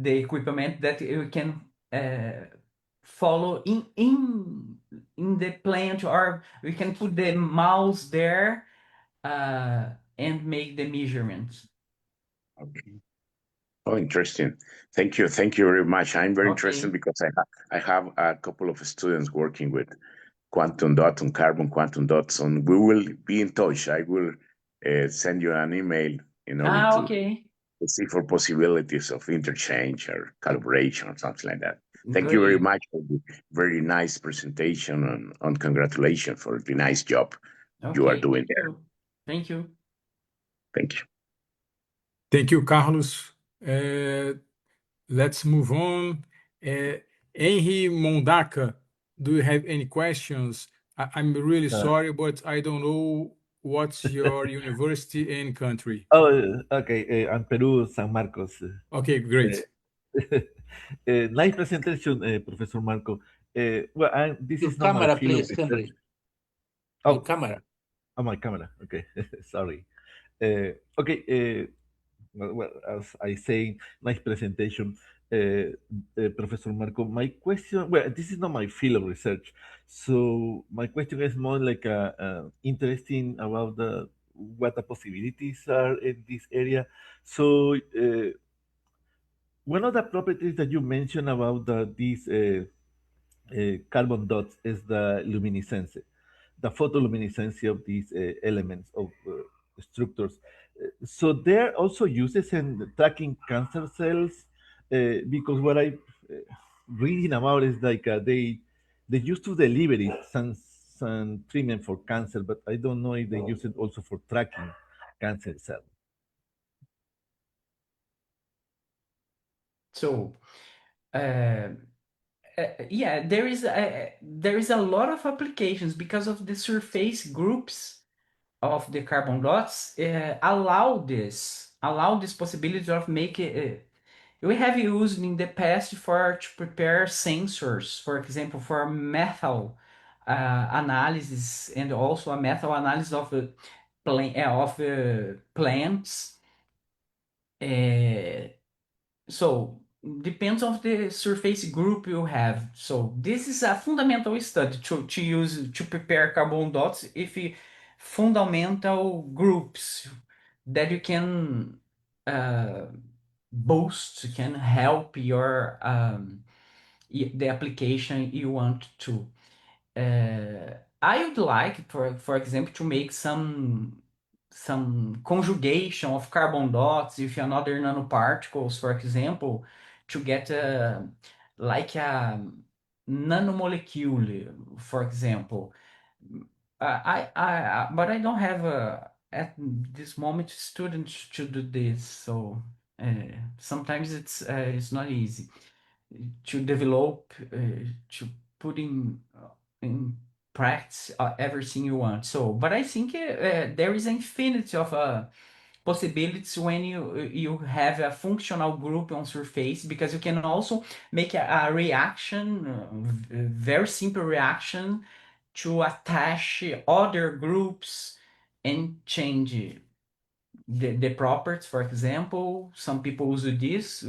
equipment that we can follow in the plant, or we can put the mouse there and make the measurements. Okay. Oh, interesting. Thank you. Thank you very much. I'm very interested Okay. because I have a couple of students working with quantum dots and carbon quantum dots, and we will be in touch. I will send you an email in order to Okay. see for possibilities of interchange or collaboration or something like that. Thank you very Great. much for the very nice presentation, and congratulations for the nice job you are Okay. doing Thank there. you. Thank you. Thank you. Thank you, Carlos. Let's move on. Henry Mondaca, do you have any questions? I'm really sorry, but I don't know what's your university and country. Oh, okay. I'm Peru, San Marcos. Okay, great. Nice presentation, Professor Marco. Well, this Your is not my camera, field of please, research. Henry. Your Oh, camera. my camera. Okay, sorry. Okay. Well, as I say, nice presentation, Professor Marco. My question, well, this is not my field of research, so my question is more like interesting about what the possibilities are in this area. So, one of the properties that you mentioned about these carbon dots is the luminescence, the photoluminescence of these elements of structures. So there are also uses in tracking cancer cells, because what I reading about is like they used to deliver it some treatment for cancer, but I don't know if they use it also for tracking cancer cells. So, yeah, there is a lot of applications because of the surface groups of the carbon dots allow this possibility of making we have used in the past for to prepare sensors, for example, for metal analysis, and also a metal analysis of plants. So depends of the surface group you have. So this is a fundamental study to use to prepare carbon dots if fundamental groups that you can uh, boost, can help your the application you want to. I would like, for example, to make some conjugation of carbon dots with another nanoparticles, for example, to get like a nanomolecule, for example. But I don't have at this moment students to do this, so Sometimes it's not easy to develop, to put in practice everything you want. So, but I think there is an infinity of possibilities when you have a functional group on surface, because you can also make a reaction, very simple reaction, to attach other groups and change the properties. For example, some people use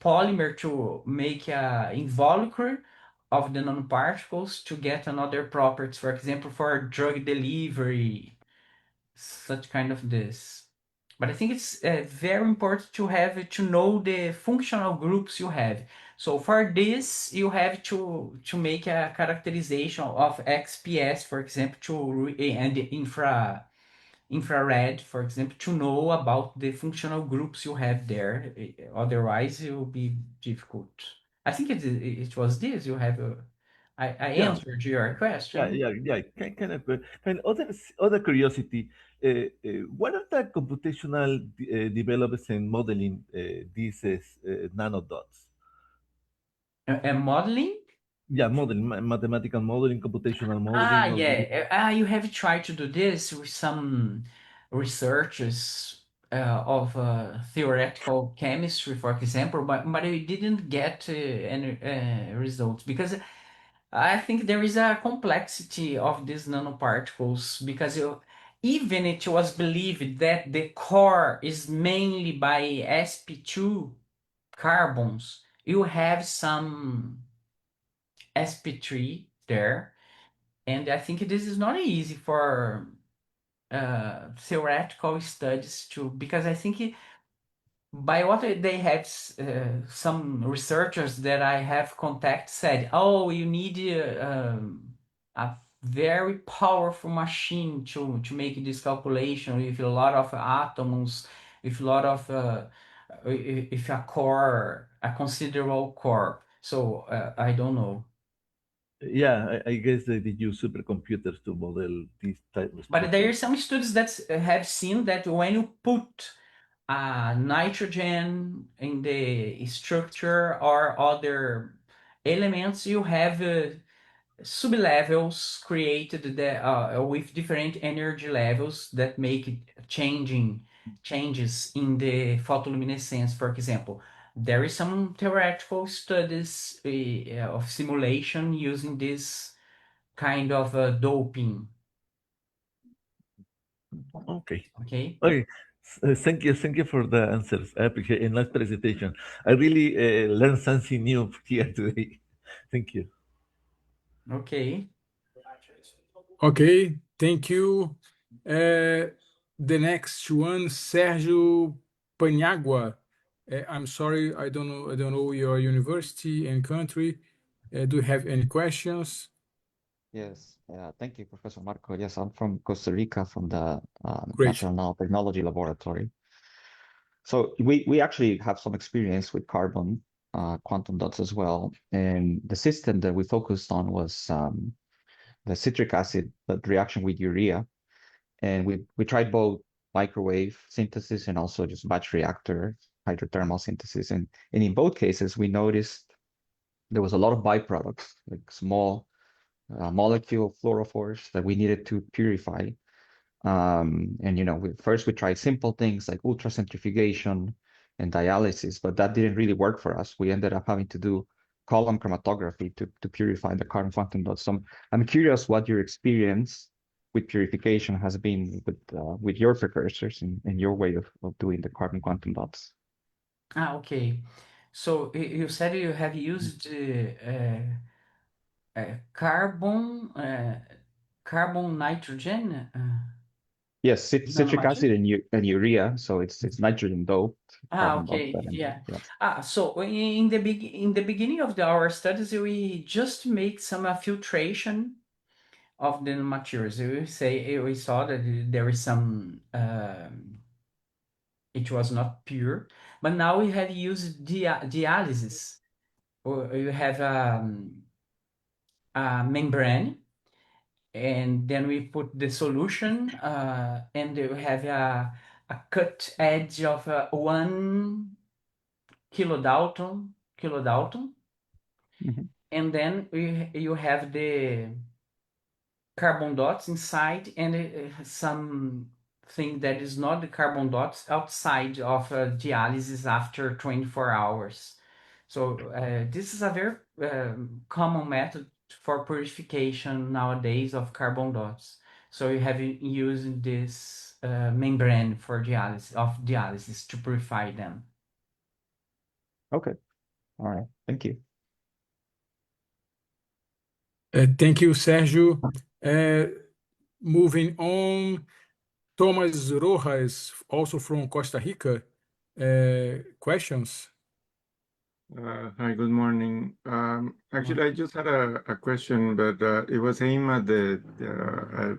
polymer to make a involucre of the nanoparticles to get another properties, for example, for drug delivery, such kind of this. But I think it's very important to know the functional groups you have. So for this, you have to make a characterization of XPS, for example, and infrared, for example, to know about the functional groups you have there. Otherwise, it will be difficult. I think it was this. I Yeah, answered your question. yeah. Other curiosity. What are the computational developments in modeling these nanodots? And modeling. Yeah, modeling, mathematical modeling, computational modeling. All this. Yeah. You have tried to do this with some researches of theoretical chemistry, for example, but you didn't get any results, because I think there is a complexity of these nanoparticles, because even it was believed that the core is mainly by sp2 carbons, you have some sp3 there. And I think this is not easy for theoretical studies too, because I think by what they have, some researchers that I have contact said, oh, you need a very powerful machine to make this calculation with a lot of atoms, with a lot of if a core, a considerable core. So I don't know. Yeah, I guess they use supercomputers to model these type of But there are structures. some studies that have seen that when you put nitrogen in the structure or other elements, you have sublevels created that, with different energy levels that make changes in the photoluminescence, for example. There is some theoretical studies of simulation using this kind of doping. Okay. Okay. Okay. Thank you for the answers. I appreciate a nice presentation. I really learned something new here today. Thank you. Okay. Okay, thank you. The next one, Sergio Paniagua. I'm sorry, I don't know your university and country. Do you have any questions? Yes, thank you, Professor Marco. Yes, I'm from Costa Rica, from the Great. National Nanotechnology Laboratory. So we actually have some experience with carbon quantum dots as well. And the system that we focused on was the citric acid reaction with urea. And we tried both microwave synthesis and also just batch reactor hydrothermal synthesis. And in both cases, we noticed there was a lot of byproducts, like small molecule fluorophores that we needed to purify. And first we tried simple things like ultracentrifugation and dialysis, but that didn't really work for us. We ended up having to do column chromatography to purify the carbon quantum dots. So I'm curious what your experience with purification has been with your precursors and your way of doing the carbon quantum dots. Okay. So you said you have used carbon, carbon nitrogen Yes, citric acid nanomaterial. and urea, so it's nitrogen doped carbon Okay, dioxide. yeah. Yeah. So in the beginning of our studies, we just make some filtration of the materials. We saw that there is some it was not pure, but now we have used dialysis. Or you have a membrane, and then we put the solution, and we have a cut edge of 1 kilodalton, Mhm. and then you have the carbon dots inside and something that is not the carbon dots outside of dialysis after 24 hours. So this is a very common method for purification nowadays of carbon dots. So you have using this membrane for dialysis to purify them. Okay. All right. Thank you. Thank you, Sergio. Moving on, Thomas Rojas, also from Costa Rica. Questions? Hi, good morning. Actually, I just had a question, but it was aimed at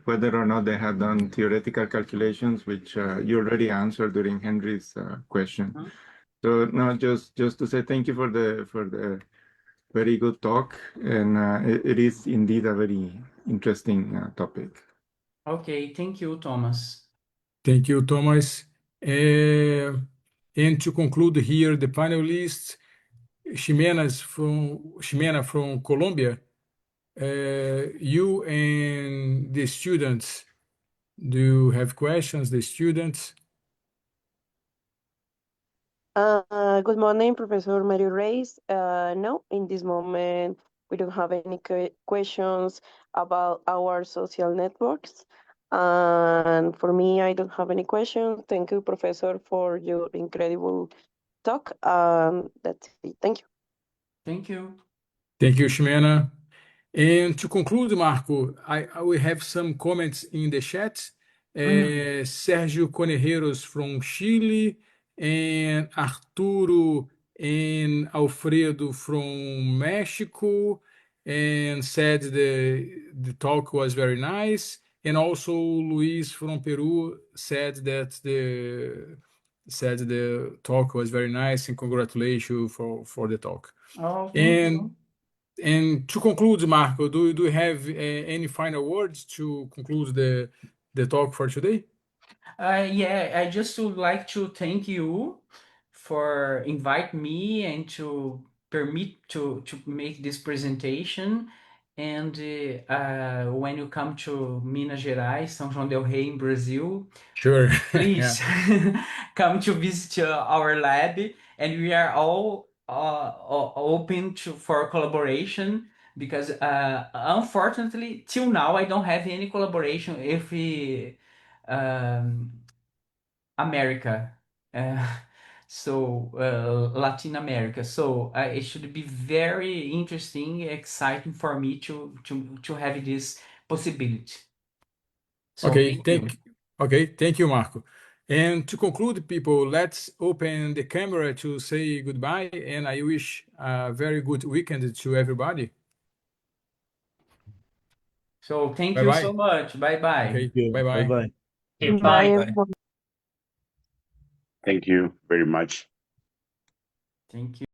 whether or not they had done theoretical calculations, which you already answered during Henry's question. Mhm. So no, just to say thank you for the very good talk, and it is indeed a very interesting topic. Okay, thank you, Thomas. Thank you, Thomas. And to conclude here, the panelists, Ximena from Colombia, you and the students, do you have questions, the students? Good morning, Professor Mario Reyes. No, in this moment, we don't have any questions about our social networks. And for me, I don't have any questions. Thank you, Professor, for your incredible talk. That's it. Thank you. Thank you. Thank you, Ximena. And to conclude, Marco, I will have some comments in the chat. Sergio Conejeiros from Chile, and Arturo and Alfredo from Mexico, and said the talk was very nice. And also Luis from Peru said that the talk was very nice, and congratulations for the talk. Oh, thank you. And to conclude, Marco, do you have any final words to conclude the talk for today? Yeah, I just would like to thank you for invite me and to permit to make this presentation. And when you come to Minas Gerais, São João del Rei in Brazil, Sure. please come to visit our lab, and we are all open for collaboration because unfortunately till now I don't have any collaboration with America, Latin America. So it should be very interesting, exciting for me to have this possibility. So Okay, thank you. thank you, Marco. And to conclude, people, let's open the camera to say goodbye, and I wish a very good weekend to everybody. So thank you Bye-bye. so much. Bye bye. Okay, Thank you. bye-bye. Bye-bye. Goodbye. Bye, everyone. Thank you very much. Thank you.